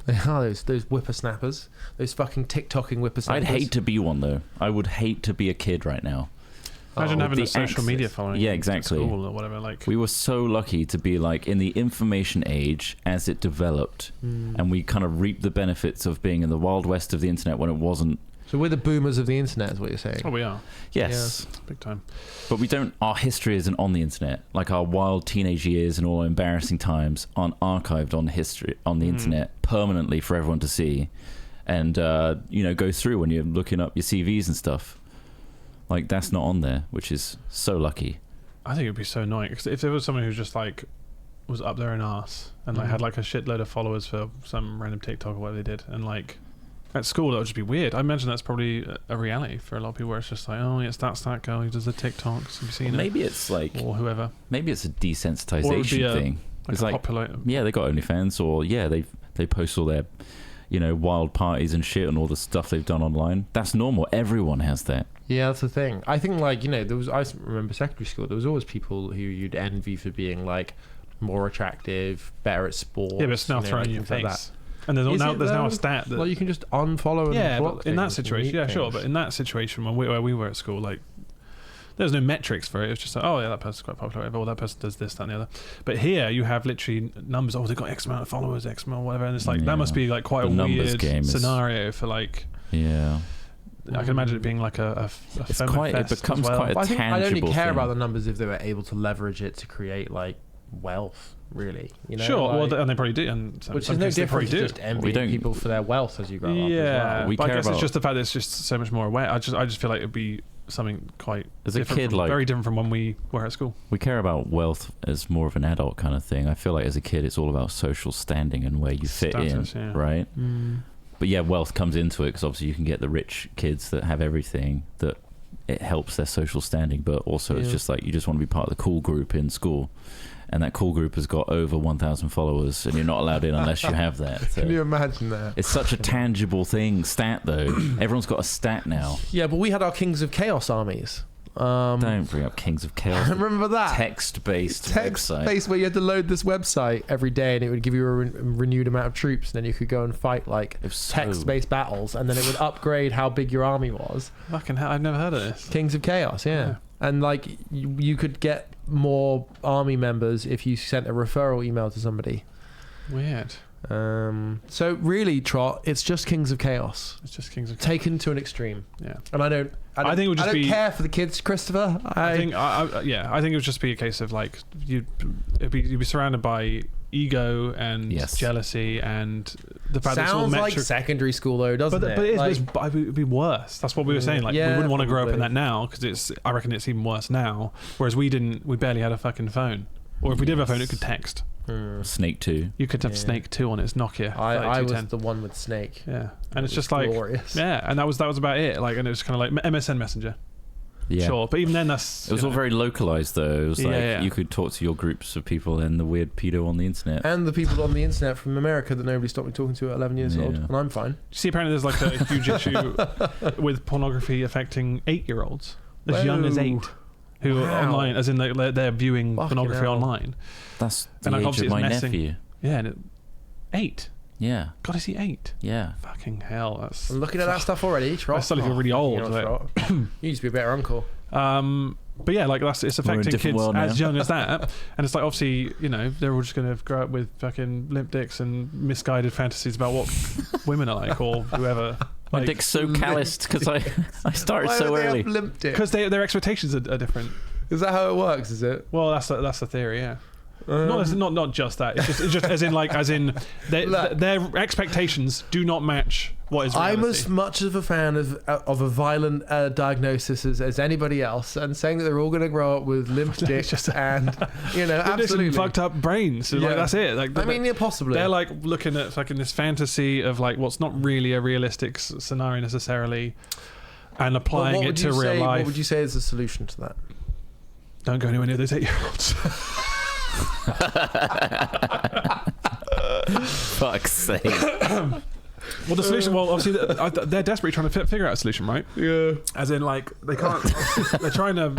Speaker 3: They are those whippersnappers, those fucking TikToking whippersnappers.
Speaker 1: I'd hate to be one though. I would hate to be a kid right now.
Speaker 2: Imagine having
Speaker 1: the
Speaker 2: a social media
Speaker 1: access.
Speaker 2: following.
Speaker 1: Yeah,
Speaker 2: at
Speaker 1: exactly.
Speaker 2: School or whatever. Like
Speaker 1: We were so lucky to be like in the information age as it developed, and we kind of reaped the benefits of being in the wild west of the internet when it wasn't.
Speaker 3: So we're the boomers of the internet, is what you're saying.
Speaker 2: we are
Speaker 1: Yes,
Speaker 2: big time.
Speaker 1: but we don't. Our history isn't on the internet. Like our wild teenage years and all our embarrassing times aren't archived on the internet permanently for everyone to see, and go through when you're looking up your CVs and stuff. Like that's not on there, which is so lucky.
Speaker 2: I think it'd be so annoying 'cause if there was someone who just like was up their own arse and like had like a shitload of followers for some random TikTok or whatever they did, and like at school that would just be weird. I imagine that's probably a reality for a lot of people where it's just like, oh, it's that girl who does the TikToks. Have you seen
Speaker 1: Maybe it's like,
Speaker 2: or whoever?
Speaker 1: maybe it's a
Speaker 2: Or it would be
Speaker 1: desensitization thing.
Speaker 2: Like
Speaker 1: It's
Speaker 2: a
Speaker 1: like,
Speaker 2: popular.
Speaker 1: yeah, they got OnlyFans, or yeah, they post all their, wild parties and shit and all the stuff they've done online. That's normal. Everyone has that.
Speaker 3: Yeah, that's the thing. I think I remember secondary school, there was always people who you'd envy for being like more attractive, better at sport.
Speaker 2: Yeah, but it's now thrown in your
Speaker 3: things like
Speaker 2: face. And there's
Speaker 3: Is
Speaker 2: now
Speaker 3: it
Speaker 2: there's now
Speaker 3: though?
Speaker 2: a stat that
Speaker 3: Well, you can just unfollow and
Speaker 2: yeah,
Speaker 3: block
Speaker 2: but in that
Speaker 3: things and
Speaker 2: situation,
Speaker 3: mute
Speaker 2: yeah, sure.
Speaker 3: things.
Speaker 2: But in that situation, where we were at school, like there was no metrics for it. It was just like, oh yeah, that person's quite popular, or that person does this, that, and the other. But here you have literally numbers. Oh, they've got X amount of followers, X amount, whatever. And it's like that must be like quite
Speaker 1: The
Speaker 2: a
Speaker 1: numbers
Speaker 2: weird
Speaker 1: game is-
Speaker 2: scenario for like.
Speaker 1: Yeah.
Speaker 2: I can imagine it being like a
Speaker 1: It's
Speaker 2: feminine
Speaker 1: quite. It
Speaker 2: fest as
Speaker 1: becomes
Speaker 2: well.
Speaker 1: quite a
Speaker 3: I think I'd only
Speaker 1: tangible
Speaker 3: care
Speaker 1: thing.
Speaker 3: about the numbers if they were able to leverage it to create like wealth, really. You know,
Speaker 2: Sure,
Speaker 3: like,
Speaker 2: and they probably do, and
Speaker 3: which
Speaker 2: some
Speaker 3: is no
Speaker 2: cases they probably
Speaker 3: different to
Speaker 2: do.
Speaker 3: just
Speaker 1: We
Speaker 3: envying
Speaker 1: don't-
Speaker 3: people for their wealth as you grow up. As
Speaker 2: Yeah,
Speaker 3: well.
Speaker 1: We
Speaker 2: but I
Speaker 1: care
Speaker 2: guess
Speaker 1: about-
Speaker 2: it's just the fact that it's just so much more aware. I just feel like it'd be something quite
Speaker 1: As a
Speaker 2: different
Speaker 1: kid,
Speaker 2: from-
Speaker 1: like-
Speaker 2: very different from when we were at school.
Speaker 1: We care about wealth as more of an adult kind of thing. I feel like as a kid, it's all about social standing and where you fit
Speaker 2: Status,
Speaker 1: in,
Speaker 2: yeah.
Speaker 1: right?
Speaker 3: Mm.
Speaker 1: But yeah, wealth comes into it because obviously you can get the rich kids that have everything that it helps their social standing, but also it's
Speaker 3: Yeah.
Speaker 1: just like you just want to be part of the cool group in school, and that cool group has got over 1,000 followers, and you're not allowed in unless you have that. So
Speaker 3: Can you imagine that?
Speaker 1: it's such a tangible stat, though. Everyone's got a stat now.
Speaker 3: Yeah, but we had our Kings of Chaos armies.
Speaker 1: Don't bring up Kings of Chaos.
Speaker 3: Remember that?
Speaker 1: Text-based website.
Speaker 3: Text-based where you had to load this website every day and it would give you a renewed amount of troops, and then you could go and fight like
Speaker 1: It was so-
Speaker 3: text-based battles, and then it would upgrade how big your army was.
Speaker 2: Fucking hell, I've never heard of this.
Speaker 3: Kings of Chaos, yeah.
Speaker 2: Yeah.
Speaker 3: And like you could get more army members if you sent a referral email to somebody.
Speaker 2: Weird.
Speaker 3: So really, Trott, it's just Kings of Chaos
Speaker 2: It's just Kings of.
Speaker 3: taken to an extreme.
Speaker 2: Yeah.
Speaker 3: And I don't
Speaker 2: I think it would just
Speaker 3: I don't
Speaker 2: be-
Speaker 3: care for the kids, Christopher.
Speaker 2: I think it would just be a case of like you'd be surrounded by ego and jealousy and the fact that it's all
Speaker 3: sounds like
Speaker 2: metric.
Speaker 3: secondary school though, doesn't it?
Speaker 2: But
Speaker 3: Like,
Speaker 2: it'd be worse. That's what we were saying. Like we wouldn't want to grow up in
Speaker 3: probably.
Speaker 2: that now because I reckon it's even worse now. Whereas we barely had a fucking phone, or if we did have a phone, it could text.
Speaker 1: Snake 2.
Speaker 2: You could have Snake 2 on its Nokia.
Speaker 3: I was the one with Snake.
Speaker 2: Yeah, and it's just like
Speaker 3: glorious.
Speaker 2: yeah, and that was about it. Like, and it was kind of like MSN Messenger.
Speaker 1: Yeah.
Speaker 2: Sure, but even then,
Speaker 1: It was all very localized, though. It was like you could talk to your groups of people and the weird pedo on the internet.
Speaker 3: And the people on the internet from America that nobody stopped me talking to at 11 years old, and I'm fine.
Speaker 2: See, apparently there's like a huge issue with pornography affecting 8-year-olds as young as 8, who are online, as in they're viewing pornography online.
Speaker 1: That's the
Speaker 2: and
Speaker 1: age
Speaker 2: obviously
Speaker 1: of my
Speaker 2: it's messing.
Speaker 1: nephew.
Speaker 2: Yeah, and 8.
Speaker 1: Yeah.
Speaker 2: God, is he 8?
Speaker 1: Yeah.
Speaker 2: Fucking hell, that's.
Speaker 3: I'm looking at that stuff already, Trott.
Speaker 2: I suddenly feel really old.
Speaker 3: You used to be a better uncle.
Speaker 2: But yeah, like it's affecting kids as young as that, and it's like obviously they're all just going to grow up with fucking limp dicks and misguided fantasies about what women are like or whoever.
Speaker 1: My dick's so calloused because I started so early.
Speaker 2: Because their expectations are different.
Speaker 3: Is that how it works? Is it?
Speaker 2: Well, that's the theory, yeah. Not just that. It's just as in their expectations do not match what is reality.
Speaker 3: I'm as much of a fan of a violent diagnosis as anybody else, and saying that they're all going to grow up with limp dicks and absolutely
Speaker 2: fucked up brains. So like that's it. Like
Speaker 3: I mean, possibly
Speaker 2: they're like looking at fucking this fantasy of like what's not really a realistic scenario necessarily, and applying it to real life.
Speaker 3: What would you say is the solution to that?
Speaker 2: Don't go anywhere near those 8-year-olds.
Speaker 1: Fuck's sake.
Speaker 2: Well, the solution. Well, obviously, they're desperately trying to figure out a solution, right?
Speaker 3: Yeah.
Speaker 2: As in, like, they can't. They're trying to,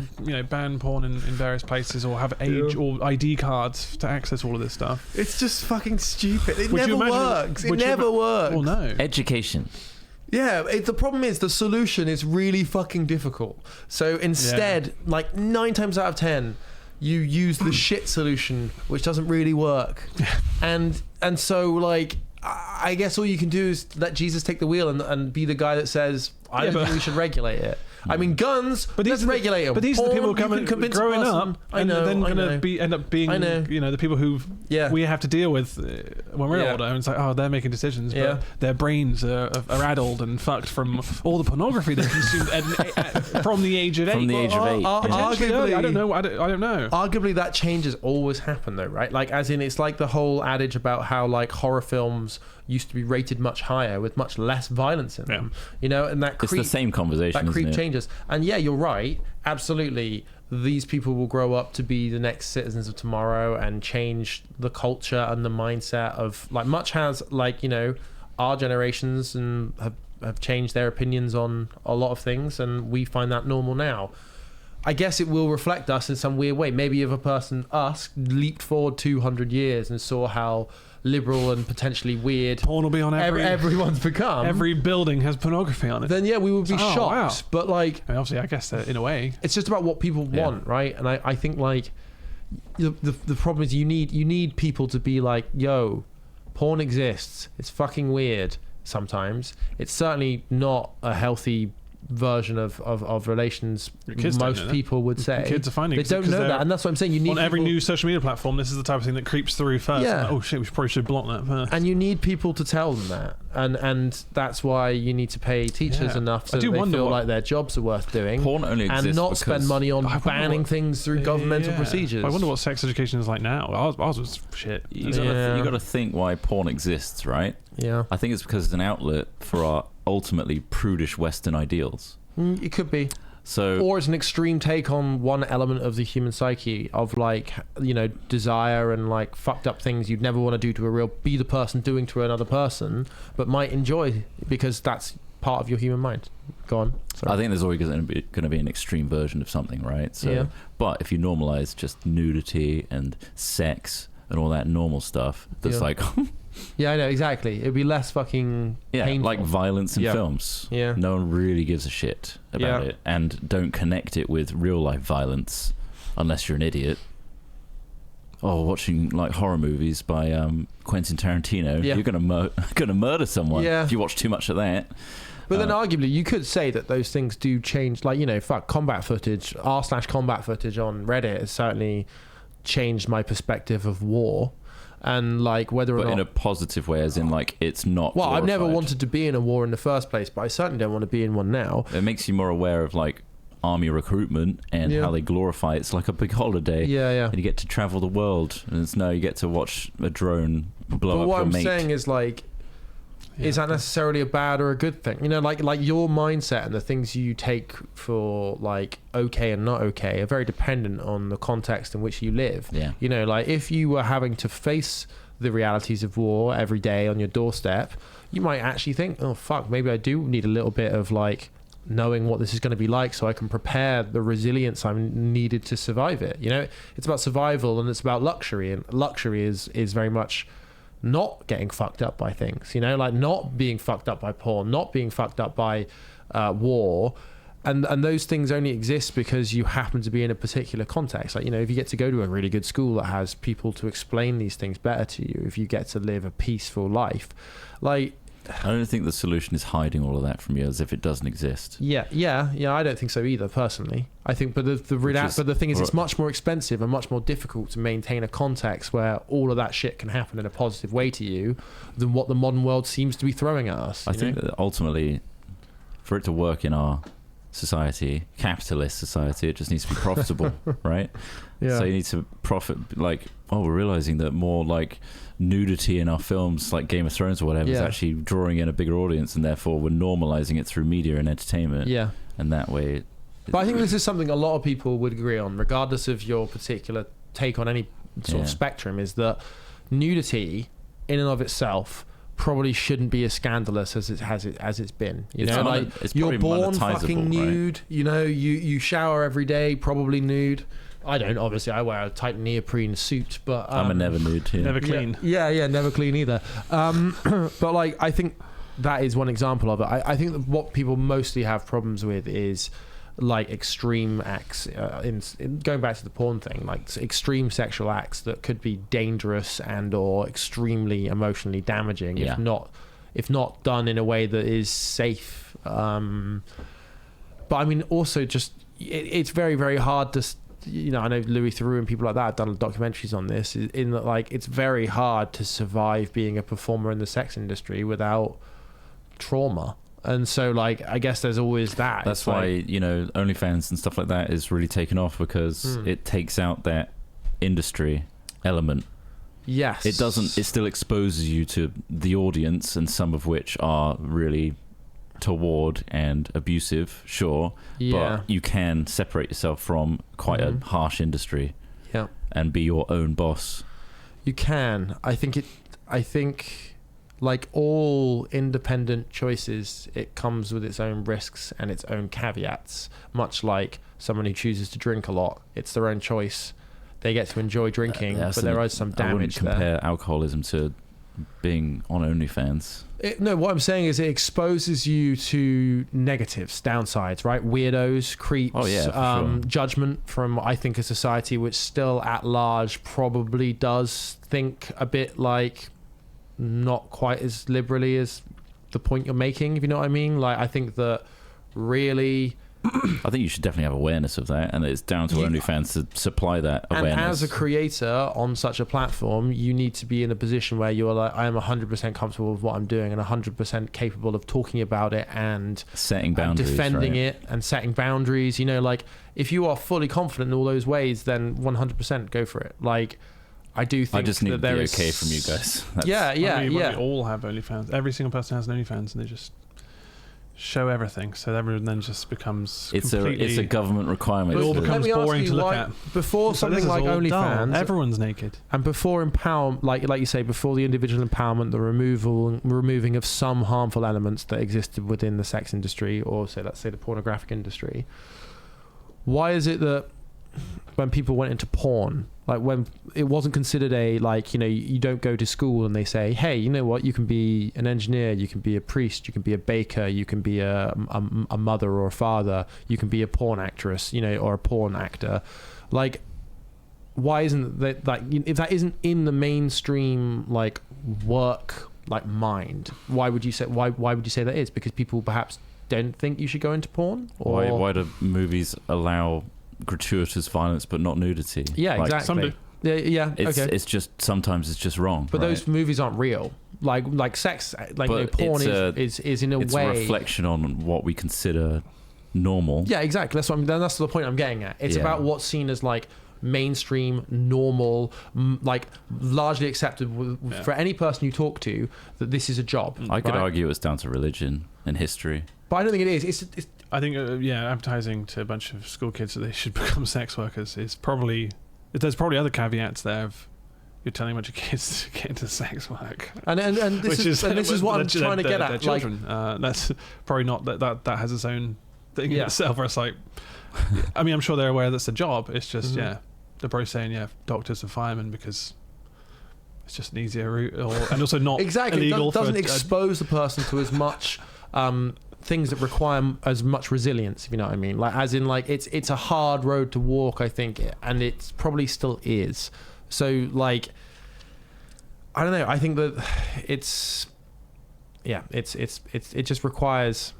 Speaker 2: ban porn in various places, or have age or ID cards to access all of this stuff.
Speaker 3: It's just fucking stupid. It never works. It never works.
Speaker 2: Well, no.
Speaker 1: Education.
Speaker 3: Yeah, the problem is the solution is really fucking difficult. So instead, like 9 times out of 10, you use the shit solution, which doesn't really work. And so, like, I guess all you can do is let Jesus take the wheel and be the guy that says, I don't think we should regulate it. I mean, guns, let's regulate them.
Speaker 2: But these are the people growing up, and then going to end up being, the people who we have to deal with when we're older. And it's like, oh, they're making decisions, but their brains are addled and fucked from all the pornography they consumed from the age of 8.
Speaker 1: From the age of 8.
Speaker 2: Arguably, I don't know.
Speaker 3: Arguably, that changes always happen, though, right? Like, as in, it's like the whole adage about how, like, horror films used to be rated much higher with much less violence in them, and that creep,
Speaker 1: it's the same conversation.
Speaker 3: That creep
Speaker 1: isn't it?
Speaker 3: changes, and you're right. Absolutely, these people will grow up to be the next citizens of tomorrow and change the culture and the mindset of much has our generations and have changed their opinions on a lot of things, and we find that normal now. I guess it will reflect us in some weird way. Maybe if us leaped forward 200 years and saw how liberal and potentially weird
Speaker 2: porn will be on
Speaker 3: everyone's become.
Speaker 2: Every building has pornography on it.
Speaker 3: Then we would be shocked. Wow. But
Speaker 2: obviously, I guess in a way,
Speaker 3: it's just about what people want, right? And I think the problem is you need people to be like, yo, porn exists. It's fucking weird sometimes. It's certainly not a healthy version of relations. Most people would say
Speaker 2: kids are finding
Speaker 3: they don't know that, and that's what I'm saying. You need
Speaker 2: on every new social media platform. This is the type of thing that creeps through first.
Speaker 3: Yeah.
Speaker 2: Like, oh shit, we probably should block that first.
Speaker 3: And you need people to tell them that, and that's why you need to pay teachers enough so that they feel like their jobs are worth doing.
Speaker 1: Porn only exists
Speaker 3: and not spend money on banning things through governmental procedures.
Speaker 2: I wonder what sex education is like now. Ours was shit.
Speaker 1: You got to think why porn exists, right?
Speaker 3: Yeah.
Speaker 1: I think it's because it's an outlet for our ultimately prudish Western ideals.
Speaker 3: It could be. Or it's an extreme take on one element of the human psyche of desire and fucked up things you'd never want to do to be the person doing to another person, but might enjoy because that's part of your human mind. Go on. Sorry.
Speaker 1: I think there's always going to be an extreme version of something, right? So, but if you normalize just nudity and sex and all that normal stuff, that's
Speaker 3: yeah, I know, exactly. It'd be less fucking painful.
Speaker 1: Like violence in films.
Speaker 3: Yeah.
Speaker 1: No one really gives a shit about it, and don't connect it with real life violence unless you're an idiot. Watching horror movies by Quentin Tarantino, you're gonna murder someone if you watch too much of that.
Speaker 3: But then arguably you could say that those things do change, combat footage, r/combat footage on Reddit has certainly changed my perspective of war. and like whether or
Speaker 1: but
Speaker 3: not
Speaker 1: in a positive way, as in like it's not.
Speaker 3: well, I've never
Speaker 1: glorified.
Speaker 3: wanted to be in a war in the first place, but I certainly don't want to be in one now.
Speaker 1: It makes you more aware of like army recruitment and how they glorify it. It's like a big holiday.
Speaker 3: Yeah.
Speaker 1: And you get to travel the world, and you get to watch a drone blow
Speaker 3: But
Speaker 1: up
Speaker 3: what
Speaker 1: your
Speaker 3: I'm
Speaker 1: mate.
Speaker 3: saying is like, is that necessarily a bad or a good thing? You know, like your mindset and the things you take for like okay and not okay are very dependent on the context in which you live.
Speaker 1: Yeah.
Speaker 3: You know, like if you were having to face the realities of war every day on your doorstep, you might actually think, oh fuck, maybe I do need a little bit of like knowing what this is going to be like so I can prepare the resilience I'm needed to survive it. You know, it's about survival and it's about luxury, and luxury is very much not getting fucked up by things, you know, like not being fucked up by porn, not being fucked up by war, and those things only exist because you happen to be in a particular context. Like, you know, if you get to go to a really good school that has people to explain these things better to you, if you get to live a peaceful life, like,
Speaker 1: I don't think the solution is hiding all of that from you as if it doesn't exist.
Speaker 3: yeah, I don't think so either, personally. I think, but the thing is, it's much more expensive and much more difficult to maintain a context where all of that shit can happen in a positive way to you than what the modern world seems to be throwing at us.
Speaker 1: I think that ultimately, for it to work in our society, capitalist society, it just needs to be profitable, right?
Speaker 3: Yeah.
Speaker 1: So you need to profit. Like, we're realizing that more like nudity in our films, like Game of Thrones or whatever, is actually drawing in a bigger audience, and therefore we're normalizing it through media and entertainment.
Speaker 3: Yeah.
Speaker 1: And that way.
Speaker 3: But I think this is something a lot of people would agree on, regardless of your particular take on any sort of spectrum, is that nudity, in and of itself, probably shouldn't be as scandalous as it's been. You know, like you're born fucking nude. Right? You know, you shower every day, probably nude. I don't, obviously. I wear a tight neoprene suit, but
Speaker 1: I'm a never nude. Yeah.
Speaker 2: Never clean.
Speaker 3: Yeah, never clean either. But like, I think that is one example of it. I think that what people mostly have problems with is like extreme acts. In going back to the porn thing, like extreme sexual acts that could be dangerous and or extremely emotionally damaging if not done in a way that is safe. But I mean, also just it's very, very hard to. You know, I know Louis Theroux and people like that have done documentaries on this, in that like it's very hard to survive being a performer in the sex industry without trauma. And so like I guess there's always that.
Speaker 1: That's why, you know, OnlyFans and stuff like that is really taken off, because it takes out that industry element.
Speaker 3: Yes.
Speaker 1: It doesn't, it still exposes you to the audience, and some of which are really toward and abusive, sure, but you can separate yourself from quite a harsh industry and be your own boss. You
Speaker 3: can. I think like all independent choices, it comes with its own risks and its own caveats, much like someone who chooses to drink a lot. It's their own choice. They get to enjoy drinking, but there is some damage.
Speaker 1: I wouldn't compare alcoholism to being on OnlyFans.
Speaker 3: No, what I'm saying is it exposes you to negatives, downsides, right? Weirdos, creeps, sure. Judgment from, I think, a society which still at large probably does think a bit like not quite as liberally as the point you're making, if you know what I mean. Like, I think that really...
Speaker 1: I think you should definitely have awareness of that, and it's down to OnlyFans to supply that awareness.
Speaker 3: And as a creator on such a platform, you need to be in a position where you're like, I am 100% comfortable with what I'm doing and 100% capable of talking about it and
Speaker 1: setting boundaries,
Speaker 3: defending
Speaker 1: right?
Speaker 3: it and setting boundaries. You know, like if you are fully confident in all those ways, then 100% go for it. Like, I do think
Speaker 1: I just need
Speaker 3: that
Speaker 1: to
Speaker 3: there
Speaker 1: be
Speaker 3: is...
Speaker 1: okay from you guys.
Speaker 2: We all have OnlyFans. Every single person has an OnlyFans, and they just show everything, so everyone then just becomes
Speaker 1: it's a government requirement.
Speaker 2: It all becomes boring to look at.
Speaker 3: Before something like OnlyFans,
Speaker 2: everyone's naked, and
Speaker 3: before empowerment, like you say, before the individual empowerment, the removing of some harmful elements that existed within the sex industry, or let's say the pornographic industry. Why is it that when people went into porn, like when it wasn't considered you don't go to school and they say, hey, you know what, you can be an engineer, you can be a priest, you can be a baker, you can be a mother or a father, you can be a porn actress, or a porn actor. Like, why isn't that, like, if that isn't in the mainstream work mind, why would you say that is? Because people perhaps don't think you should go into porn? Or
Speaker 1: why do movies allow gratuitous violence but not nudity?
Speaker 3: Yeah, exactly.
Speaker 2: Some do.
Speaker 3: Yeah. Okay.
Speaker 1: It's just sometimes it's just wrong.
Speaker 3: But
Speaker 1: right?
Speaker 3: those movies aren't real. Like sex, like porn is in a
Speaker 1: it's
Speaker 3: way
Speaker 1: a reflection on what we consider normal.
Speaker 3: Yeah, exactly. That's the point I'm getting at. It's about what's seen as like mainstream, normal, like largely accepted for any person you talk to, that this is a job.
Speaker 1: I could argue it's down to religion and history.
Speaker 3: But I don't think it is. It's
Speaker 2: I think, advertising to a bunch of school kids that they should become sex workers is probably... There's probably other caveats there of you're telling a bunch of kids to get into sex work.
Speaker 3: And this is what I'm trying to get at.
Speaker 2: Children. That's probably not... That has its own thing in itself, where it's like... I mean, I'm sure they're aware that's a job. It's just, they're probably saying, doctors are firemen because... It's just an easier route, and also not illegal.
Speaker 3: It doesn't expose the person to as much things that require as much resilience, if you know what I mean. Like, as in, like, it's a hard road to walk, I think, and it probably still is. So, like, I don't know. I think that it just requires.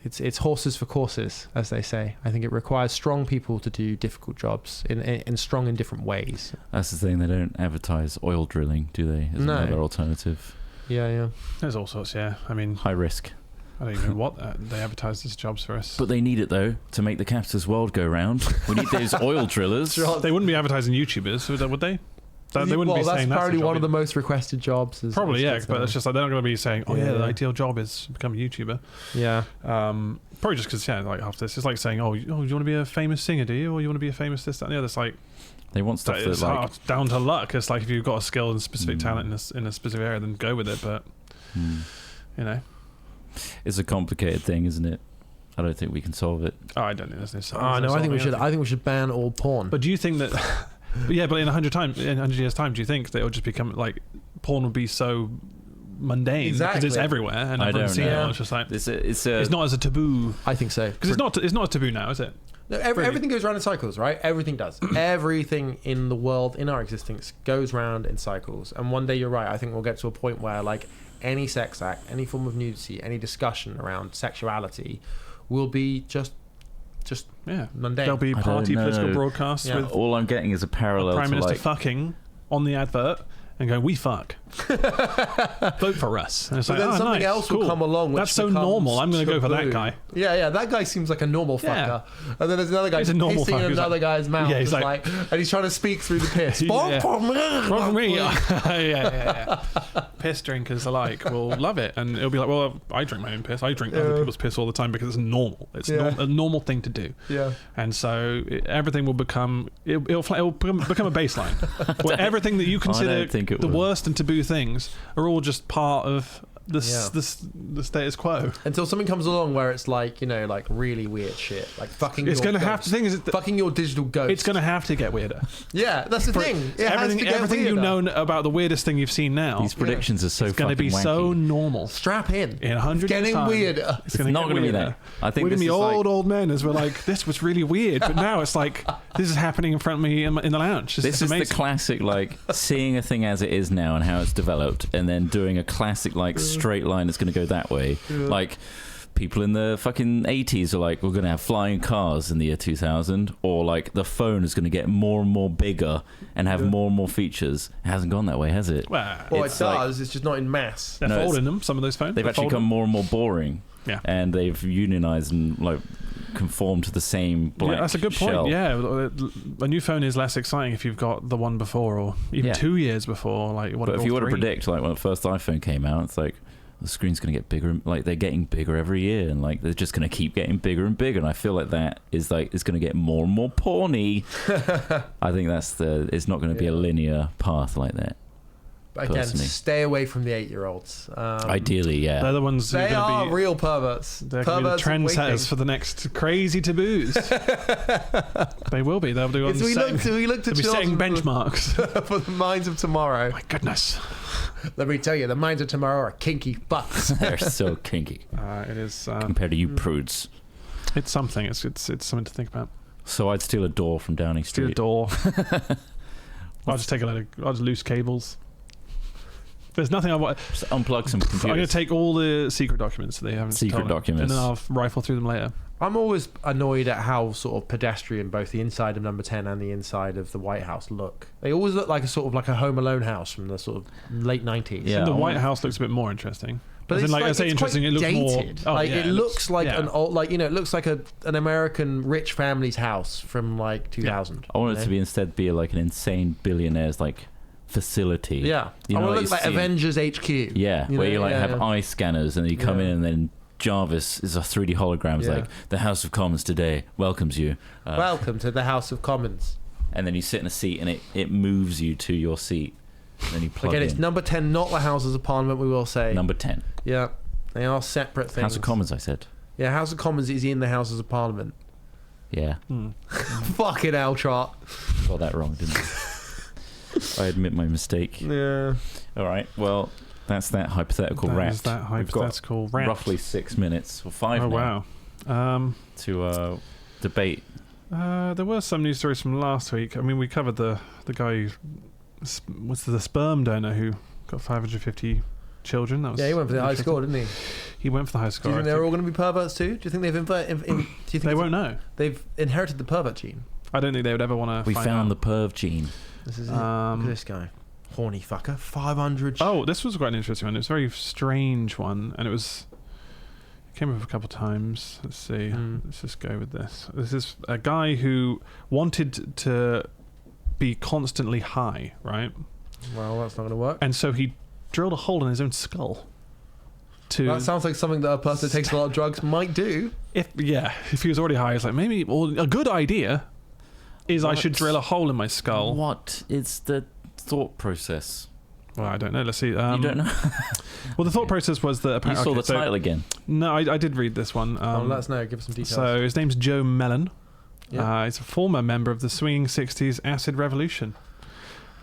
Speaker 3: It's horses for courses, as they say. I think it requires strong people to do difficult jobs and strong in different ways.
Speaker 1: That's the thing. They don't advertise oil drilling, do they? As another alternative.
Speaker 3: Yeah.
Speaker 2: There's all sorts. Yeah, I mean,
Speaker 1: high risk.
Speaker 2: I don't even know what they advertise as jobs for us.
Speaker 1: But they need it though to make the capitalist world go round. We need those oil drillers.
Speaker 2: They wouldn't be advertising YouTubers, would they? They wouldn't be saying
Speaker 3: that's probably one of the most requested jobs.
Speaker 2: Probably, but it's just like they're not going to be saying, the ideal job is to become a YouTuber.
Speaker 3: Yeah.
Speaker 2: Probably just because, like half this, it's like saying, do you want to be a famous singer, do you? Or you want to be a famous this, that, and the other? It's like,
Speaker 1: they want stuff that's like
Speaker 2: down to luck. It's like if you've got a skill and specific talent in a specific area, then go with it. But, you know.
Speaker 1: It's a complicated thing, isn't it? I don't think we can solve it.
Speaker 2: Oh, I don't think there's no.
Speaker 3: No, I think we should. I think we should ban all porn.
Speaker 2: But do you think that? But in 100 years' time, do you think that it'll just become like porn will be so mundane because it's everywhere and everyone's seeing it? It's just like it's not as a taboo.
Speaker 3: I think so,
Speaker 2: because it's not a taboo now, is it?
Speaker 3: No, everything goes around in cycles, right? Everything does. Everything in the world, in our existence, goes round in cycles. And one day, you're right. I think we'll get to a point where, like, any sex act, any form of nudity, any discussion around sexuality will be just mundane.
Speaker 2: There'll be party political broadcasts with
Speaker 1: all I'm getting is a parallel
Speaker 2: Prime Minister
Speaker 1: like
Speaker 2: fucking on the advert and going, we fuck. Vote for us. And it's
Speaker 3: but
Speaker 2: like,
Speaker 3: then something else will come along which
Speaker 2: that's so normal, I'm going to go for that guy.
Speaker 3: Yeah, that guy seems like a normal fucker. And then there's another guy pissing in another guy's mouth. Yeah, he's like, and he's trying to speak through the piss.
Speaker 2: For me. Yeah. Piss drinkers alike will love it. And it'll be like, well, I drink my own piss. I drink other people's piss all the time because it's normal. It's a normal thing to do.
Speaker 3: Yeah.
Speaker 2: And so everything will become, it'll become a baseline. Where everything that you consider the worst and taboo things are all just part of the status quo
Speaker 3: until something comes along where it's like, you know, like really weird shit, like fucking.
Speaker 2: It's going to have to. Thing is,
Speaker 3: fucking your digital ghost.
Speaker 2: It's going to have to get weirder.
Speaker 3: Yeah, that's the thing.
Speaker 2: Everything you know about the weirdest thing you've seen now.
Speaker 1: These predictions are so.
Speaker 2: It's going to be
Speaker 1: wacky.
Speaker 2: So normal.
Speaker 3: Strap in.
Speaker 2: 100 years
Speaker 3: getting weirder.
Speaker 2: It's
Speaker 1: not going to be that. I think
Speaker 2: we're going to be old men as we're like, this was really weird, but now it's like this is happening in front of me in the lounge.
Speaker 1: This is the classic, like seeing a thing as it is now and how it's developed, and then doing a classic like straight line that's going to go that way. Like people in the fucking 80s are like, we're going to have flying cars in the year 2000, or like the phone is going to get more and more bigger and have more and more features. It hasn't gone that way, has it?
Speaker 2: Well,
Speaker 3: it does. Like, it's just not in mass.
Speaker 2: They're folding them, some of those phones.
Speaker 1: They've actually become more and more boring.
Speaker 2: Yeah.
Speaker 1: And they've unionized and like conform to the same black
Speaker 2: that's a good point.
Speaker 1: shell.
Speaker 2: Yeah, a new phone is less exciting if you've got the one before or even 2 years before. Like,
Speaker 1: but if you were to predict, like when the first iPhone came out, it's like the screen's going to get bigger. Like they're getting bigger every year, and like they're just going to keep getting bigger and bigger. And I feel like that is like it's going to get more and more porny. I think it's not going to be a linear path like that.
Speaker 3: Again,
Speaker 1: personally.
Speaker 3: Stay away from the 8-year-olds.
Speaker 1: Ideally, yeah.
Speaker 2: They're the ones who
Speaker 3: they are
Speaker 2: be,
Speaker 3: real perverts.
Speaker 2: They're going to be the trendsetters for the next crazy taboos. They will be. They'll do.
Speaker 3: We look to
Speaker 2: be setting benchmarks
Speaker 3: for the minds of tomorrow.
Speaker 2: My goodness.
Speaker 3: Let me tell you, the minds of tomorrow are kinky fucks.
Speaker 1: They're so kinky.
Speaker 2: It is
Speaker 1: compared to you prudes.
Speaker 2: It's something. It's something to think about.
Speaker 1: So I'd steal a door from Downing Street.
Speaker 2: Steal a door. I'll just take I'll just loose cables. There's nothing I want.
Speaker 1: Just unplug some computers.
Speaker 2: I'm going to take all the secret documents that they haven't told me, and then I'll rifle through them later.
Speaker 3: I'm always annoyed at how sort of pedestrian both the inside of Number 10 and the inside of the White House look. They always look like a sort of like a Home Alone house from the sort of late 90s.
Speaker 1: Yeah.
Speaker 2: And the White House looks a bit more interesting.
Speaker 3: But
Speaker 2: As in, I say
Speaker 3: it's
Speaker 2: interesting,
Speaker 3: quite
Speaker 2: it looks
Speaker 3: dated.
Speaker 2: more...
Speaker 3: It looks like
Speaker 2: yeah.
Speaker 3: an old, like, it looks like an American rich family's house from like 2000.
Speaker 1: I want it to be instead be like an insane billionaire's like facility.
Speaker 3: Yeah.
Speaker 1: You
Speaker 3: I
Speaker 1: know,
Speaker 3: want to
Speaker 1: like
Speaker 3: look like
Speaker 1: you see-
Speaker 3: Avengers HQ.
Speaker 1: Yeah, where you like have
Speaker 3: yeah.
Speaker 1: eye scanners and then you come
Speaker 3: Yeah.
Speaker 1: in and then Jarvis is a 3D hologram.
Speaker 3: Yeah.
Speaker 1: Like, the House of Commons today welcomes you.
Speaker 3: Welcome to the House of Commons.
Speaker 1: And then you sit in a seat and it moves you to your seat. And then you plug
Speaker 3: Again,
Speaker 1: in.
Speaker 3: it's Number 10, not the Houses of Parliament, we will say.
Speaker 1: Number 10.
Speaker 3: Yeah. They are separate things.
Speaker 1: House of Commons, I said.
Speaker 3: Yeah, House of Commons is in the Houses of Parliament.
Speaker 1: Yeah.
Speaker 3: Fucking hell, Trott.
Speaker 1: Got that wrong, didn't I? I admit my mistake.
Speaker 3: Yeah.
Speaker 1: All right, well, that's that hypothetical
Speaker 2: That
Speaker 1: rant.
Speaker 2: is that
Speaker 1: We've got
Speaker 2: hypothetical rant.
Speaker 1: roughly 6 minutes, or 5
Speaker 2: Oh,
Speaker 1: now,
Speaker 2: wow.
Speaker 1: to debate.
Speaker 2: There were some news stories from last week. I mean, we covered the guy who was the sperm donor who got 550 children. That was
Speaker 3: Yeah, he went for the high
Speaker 2: interesting.
Speaker 3: score, didn't he?
Speaker 2: He went for the high
Speaker 3: Do
Speaker 2: score.
Speaker 3: you think
Speaker 2: I
Speaker 3: they're
Speaker 2: think.
Speaker 3: all going to be perverts too? Do you think they've
Speaker 2: They won't know.
Speaker 3: They've inherited the pervert gene.
Speaker 2: I don't think they would ever want to.
Speaker 1: We found
Speaker 2: out.
Speaker 1: the perv gene.
Speaker 3: This is it. Look at this guy. Horny fucker. 500.
Speaker 2: Oh, this was quite an interesting one. It was a very strange one, and it came up a couple of times. Let's see. Let's just go with this. This is a guy who wanted to be constantly high, right?
Speaker 3: Well, that's not going to work.
Speaker 2: And so he drilled a hole in his own skull.
Speaker 3: That sounds like something that a person who takes a lot of drugs might do.
Speaker 2: If he was already high, it's like maybe a good idea is I
Speaker 1: What?
Speaker 2: should drill a hole in my skull.
Speaker 1: What is the thought process?
Speaker 2: Well, I don't know. Let's see.
Speaker 1: You don't know?
Speaker 2: Well, the thought process was that
Speaker 1: You
Speaker 2: apparently
Speaker 1: saw the title again.
Speaker 2: No, I did read this one.
Speaker 3: Let us know. Give us some details.
Speaker 2: So his name's Joe Mellon.
Speaker 3: Yeah.
Speaker 2: He's a former member of the swinging 60s acid revolution.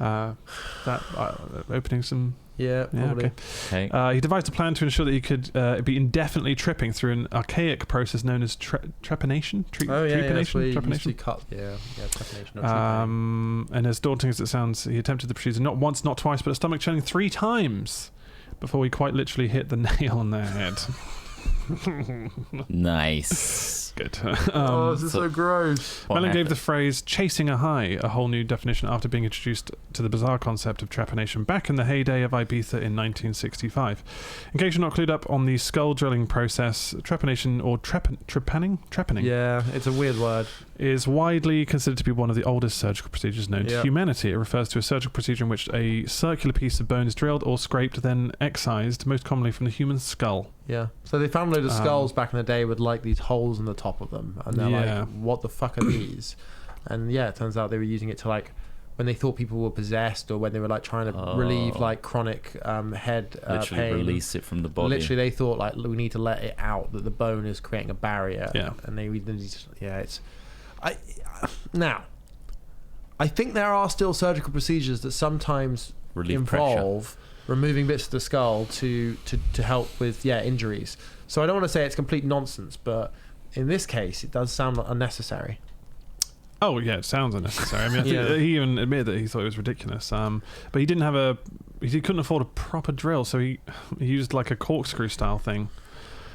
Speaker 2: Opening some...
Speaker 3: yeah, probably.
Speaker 2: okay.
Speaker 1: Okay.
Speaker 2: He devised a plan to ensure that he could be indefinitely tripping through an archaic process known as trapination.
Speaker 3: That's where you used to
Speaker 2: Trapination.
Speaker 3: cut. Yeah, trepination. Or trepanation.
Speaker 2: And as daunting as it sounds, he attempted the procedure not once, not twice, but a stomach churning 3 times before he quite literally hit the nail on their head.
Speaker 1: Nice.
Speaker 2: Good.
Speaker 3: This is so gross.
Speaker 1: What
Speaker 2: Mellon gave the
Speaker 1: happened?
Speaker 2: phrase chasing a high a whole new definition after being introduced to the bizarre concept of trepination back in the heyday of Ibiza in 1965. In case you're not clued up on the skull drilling process, trepination or trepanning
Speaker 3: Yeah, it's a weird word.
Speaker 2: is widely considered to be one of the oldest surgical procedures known to humanity. It refers to a surgical procedure in which a circular piece of bone is drilled or scraped, then excised, most commonly from the human skull.
Speaker 3: Yeah. So they found a load of skulls back in the day with like these holes in the top of them, and they're like, "What the fuck are these?" And yeah, it turns out they were using it to like when they thought people were possessed, or when they were like trying to relieve like chronic head
Speaker 1: Literally
Speaker 3: pain.
Speaker 1: release it from the body.
Speaker 3: Literally, they thought like we need to let it out, that the bone is creating a barrier.
Speaker 2: Yeah.
Speaker 3: And I think there are still surgical procedures that sometimes
Speaker 1: Relieve
Speaker 3: involve removing bits of the skull to help with injuries. So I don't want to say it's complete nonsense, but in this case, it does sound unnecessary.
Speaker 2: Oh yeah, it sounds unnecessary. I mean, I think he even admitted that he thought it was ridiculous. But he didn't he couldn't afford a proper drill, so he used like a corkscrew style thing.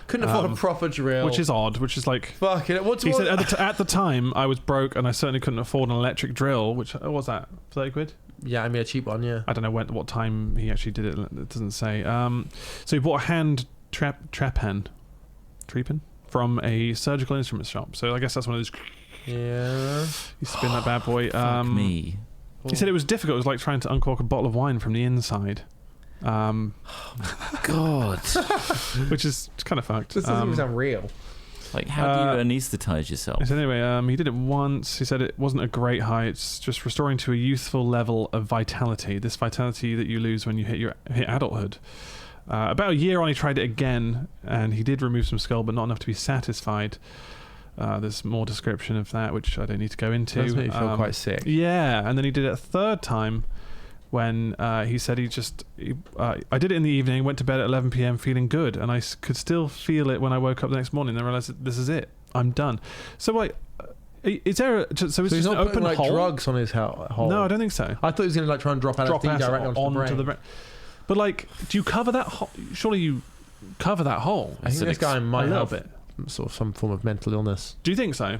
Speaker 3: Couldn't afford a proper drill,
Speaker 2: which is odd. Which is like
Speaker 3: fuck it.
Speaker 2: He said at the time I was broke and I certainly couldn't afford an electric drill. Which what was that, 30 quid?
Speaker 3: Yeah, I mean a cheap one. Yeah,
Speaker 2: I don't know what time he actually did it. It doesn't say. So he bought a hand trepan from a surgical instrument shop. So I guess that's one of those.
Speaker 3: Yeah.
Speaker 2: You spin that bad boy.
Speaker 1: Fuck me.
Speaker 2: He said it was difficult. It was like trying to uncork a bottle of wine from the inside.
Speaker 1: God.
Speaker 2: Which is kind of fucked.
Speaker 3: This doesn't even sound real.
Speaker 1: Like, how do you anaesthetize yourself?
Speaker 2: So anyway, he did it once. He said it wasn't a great high. It's just restoring to a youthful level of vitality. This vitality that you lose when you hit adulthood. About a year on, he tried it again, and he did remove some skull, but not enough to be satisfied. There's more description of that, which I don't need to go into.
Speaker 3: Does make you feel quite sick.
Speaker 2: Yeah, and then he did it a third time when he said I did it in the evening, went to bed at 11 p.m. feeling good, and I could still feel it when I woke up the next morning and I realised that this is it. I'm done. So like, is there so it's
Speaker 3: he's
Speaker 2: just
Speaker 3: not
Speaker 2: an
Speaker 3: putting
Speaker 2: open
Speaker 3: like
Speaker 2: hole?
Speaker 3: drugs on his hole?
Speaker 2: No, I don't think so.
Speaker 3: I thought he was going to like try and drop LSD directly onto the brain.
Speaker 2: But like, do you cover that hole? Surely you cover that hole.
Speaker 3: I think this guy might
Speaker 2: a little
Speaker 3: have
Speaker 2: bit.
Speaker 3: some form of mental illness.
Speaker 2: Do you think so?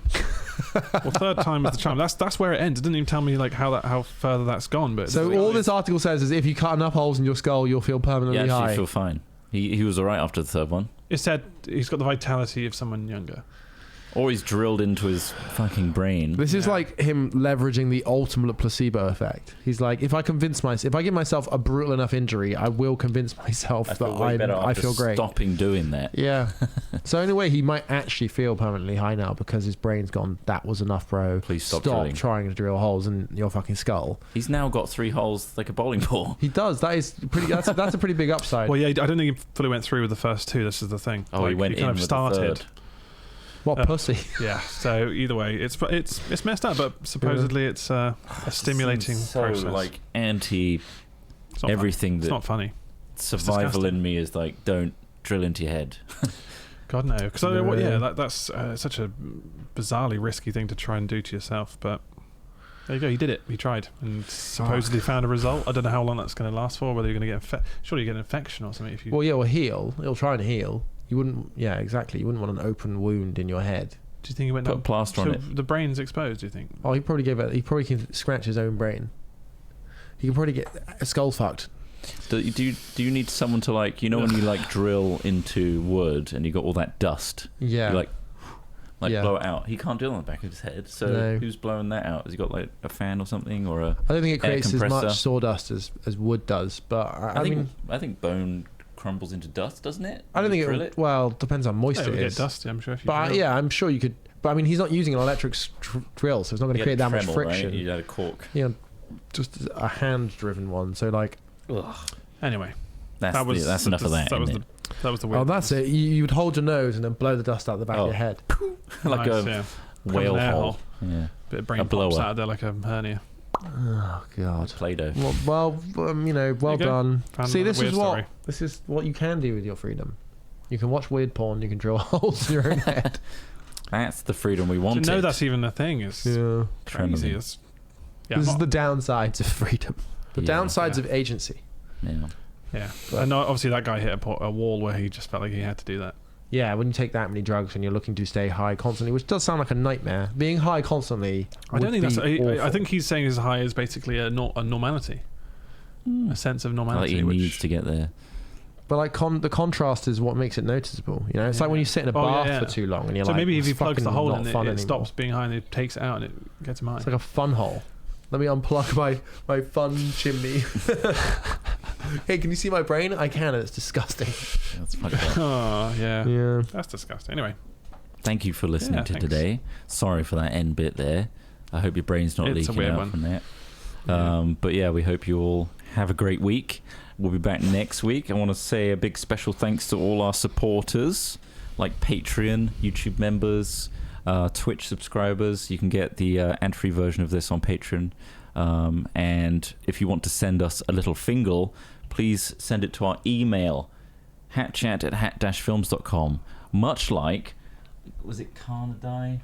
Speaker 2: Well, third time is the charm. That's where it ends. It didn't even tell me like how further that's gone. But
Speaker 3: So all this article says is if you cut enough holes in your skull, you'll feel permanently
Speaker 1: Yeah,
Speaker 3: high.
Speaker 1: actually feel fine. He was all right after the third one.
Speaker 2: it said he's got the vitality of someone younger.
Speaker 1: Or he's drilled into his fucking brain.
Speaker 3: This is like him leveraging the ultimate placebo effect. He's like, if I give myself a brutal enough injury, I will convince myself that I feel great.
Speaker 1: Stopping doing that.
Speaker 3: Yeah. So in a way, he might actually feel permanently high now because his brain's gone, that was enough, bro.
Speaker 1: Please stop
Speaker 3: trying to drill holes in your fucking skull.
Speaker 1: He's now got 3 holes like a bowling ball.
Speaker 3: He does. That is pretty. That's a pretty big upside.
Speaker 2: Well, yeah, I don't think he fully went through with the first 2. This is the thing.
Speaker 1: Oh, he went in
Speaker 2: kind of
Speaker 1: with
Speaker 2: started.
Speaker 1: the third.
Speaker 3: What pussy?
Speaker 2: Yeah. So either way, it's messed up, but supposedly it's a stimulating process.
Speaker 1: Like anti
Speaker 2: It's not
Speaker 1: everything
Speaker 2: funny. It's
Speaker 1: that
Speaker 2: not funny.
Speaker 1: survival in me is like, don't drill into your head.
Speaker 2: God no, because that's such a bizarrely risky thing to try and do to yourself. But there you go, he did it. He tried and supposedly found a result. I don't know how long that's going to last for. Whether you're going to get surely you get an infection or something if you.
Speaker 3: Well, yeah, heal. It'll try and heal. You wouldn't. Yeah, exactly. You wouldn't want an open wound in your head.
Speaker 2: Do you think he went
Speaker 1: Put a plaster on it?
Speaker 2: The brain's exposed. Do you think?
Speaker 3: Oh, he probably can scratch his own brain. He can probably get a skull fucked.
Speaker 1: Do you need someone to like, you know, when you like drill into wood and you got all that dust?
Speaker 3: Yeah.
Speaker 1: You like
Speaker 3: Yeah.
Speaker 1: blow it out. He can't do it on the back of his head. So
Speaker 3: No.
Speaker 1: who's blowing that out? Has he got like a fan or something, or a?
Speaker 3: I don't think it
Speaker 1: air
Speaker 3: creates as
Speaker 1: compressor?
Speaker 3: much sawdust as wood does, but I
Speaker 1: think bone crumbles into dust, doesn't it?
Speaker 3: I don't think
Speaker 1: drill
Speaker 3: it. Well, depends how moist
Speaker 2: It
Speaker 3: it
Speaker 2: would
Speaker 3: is.
Speaker 2: get dusty, I'm sure. If you
Speaker 3: But
Speaker 2: drill.
Speaker 3: I'm sure you could. But I mean, he's not using an electric drill, so it's not going to create that much friction.
Speaker 1: Right? You had a cork.
Speaker 3: Yeah, just a hand-driven one. So like,
Speaker 1: Ugh.
Speaker 2: Anyway,
Speaker 1: That's enough of that.
Speaker 2: That was
Speaker 1: isn't
Speaker 2: the weird.
Speaker 3: oh, that's it. You would hold your nose and then blow the dust out the back of your head.
Speaker 1: it? Like
Speaker 2: Nice,
Speaker 1: a
Speaker 2: yeah.
Speaker 1: whale
Speaker 2: An air
Speaker 1: hole.
Speaker 2: hole.
Speaker 1: Yeah.
Speaker 2: Bit of brain
Speaker 1: A
Speaker 2: pops
Speaker 1: blower.
Speaker 2: out of there like a hernia.
Speaker 3: Oh God.
Speaker 1: Play-Doh.
Speaker 3: Well, well
Speaker 2: you go.
Speaker 3: done.
Speaker 2: Found
Speaker 3: See,
Speaker 2: another weird story.
Speaker 3: this is what you can do with your freedom. You can watch weird porn. You can drill holes in your own head.
Speaker 1: That's the freedom we
Speaker 2: To
Speaker 1: wanted.
Speaker 2: know that's even a thing is
Speaker 3: Yeah.
Speaker 2: crazy.
Speaker 1: Tremendous.
Speaker 3: This is the downsides of freedom. The
Speaker 1: Yeah.
Speaker 3: downsides
Speaker 2: Yeah.
Speaker 3: of agency.
Speaker 1: Yeah.
Speaker 2: Yeah,
Speaker 3: But-
Speaker 2: and obviously that guy hit a wall where he just felt like he had to do that.
Speaker 3: Yeah, when you take that many drugs and you're looking to stay high constantly, which does sound like a nightmare. Being high constantly.
Speaker 2: I don't think that's. I
Speaker 3: awful.
Speaker 2: think he's saying his high is basically a normality, a sense of
Speaker 1: Like
Speaker 2: normality.
Speaker 1: he
Speaker 2: which,
Speaker 1: needs to get there.
Speaker 3: But like the contrast is what makes it noticeable. You know, it's like when you sit in a bath for too long and you're
Speaker 2: so
Speaker 3: like,
Speaker 2: maybe if he
Speaker 3: "It's
Speaker 2: plugs the
Speaker 3: fucking
Speaker 2: hole
Speaker 3: not
Speaker 2: in,
Speaker 3: fun
Speaker 2: it
Speaker 3: anymore."
Speaker 2: stops being high and it takes it out and it gets him high.
Speaker 3: It's like a fun hole. Let me unplug my fun chimney. Hey, can you see my brain? I can, and it's disgusting.
Speaker 1: That's fucked up.
Speaker 2: Oh yeah,
Speaker 3: Yeah.
Speaker 2: that's disgusting. Anyway,
Speaker 1: Thank you for listening
Speaker 2: Yeah,
Speaker 1: to
Speaker 2: thanks.
Speaker 1: today. Sorry for that end bit there. I hope your brain's not
Speaker 2: It's a
Speaker 1: leaking
Speaker 2: weird
Speaker 1: out
Speaker 2: one.
Speaker 1: from that.
Speaker 2: Yeah.
Speaker 1: But yeah, we hope you all have a great week. We'll be back next week. I want to say a big special thanks to all our supporters, like Patreon, YouTube members, Twitch subscribers. You can get the ad-free version of this on Patreon. And if you want to send us a little fingal, please send it to our email, hatchat@hat-films.com. Much like, was it Carnadine?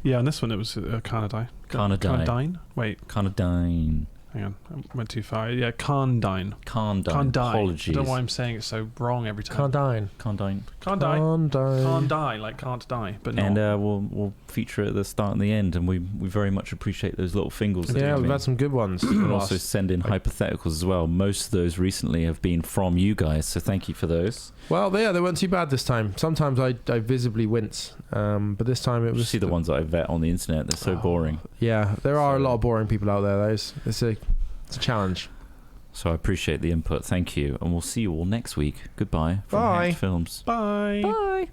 Speaker 2: yeah. On this one, it was Carnadine.
Speaker 1: Carnadine.
Speaker 2: Carnadine. Wait,
Speaker 1: Carnadine.
Speaker 2: hang on, I went too far. Yeah, Carnadine.
Speaker 1: Carnadine. Apologies.
Speaker 2: I don't know why I'm saying it so wrong every time.
Speaker 3: Can't dine.
Speaker 1: Carnadine.
Speaker 2: Can't die.
Speaker 3: Can't die.
Speaker 2: Can't die, like can't die, but
Speaker 1: And
Speaker 2: not.
Speaker 1: we'll feature it at the start and the end, and we very much appreciate those little fingals. that
Speaker 3: Yeah,
Speaker 1: you
Speaker 3: we've
Speaker 1: make.
Speaker 3: had some good ones.
Speaker 1: And also send in hypotheticals as well. Most of those recently have been from you guys, so thank you for those.
Speaker 3: Well, yeah, they weren't too bad this time. Sometimes I visibly wince, but this time it
Speaker 1: You
Speaker 3: was.
Speaker 1: see the ones that I vet on the internet; they're so boring.
Speaker 3: Yeah, there are a
Speaker 1: So-
Speaker 3: lot of boring people out there. It's a challenge.
Speaker 1: So I appreciate the input. Thank you, and we'll see you all next week. Goodbye. From
Speaker 3: Bye.
Speaker 1: Hacked Films.
Speaker 2: Bye.
Speaker 1: Bye.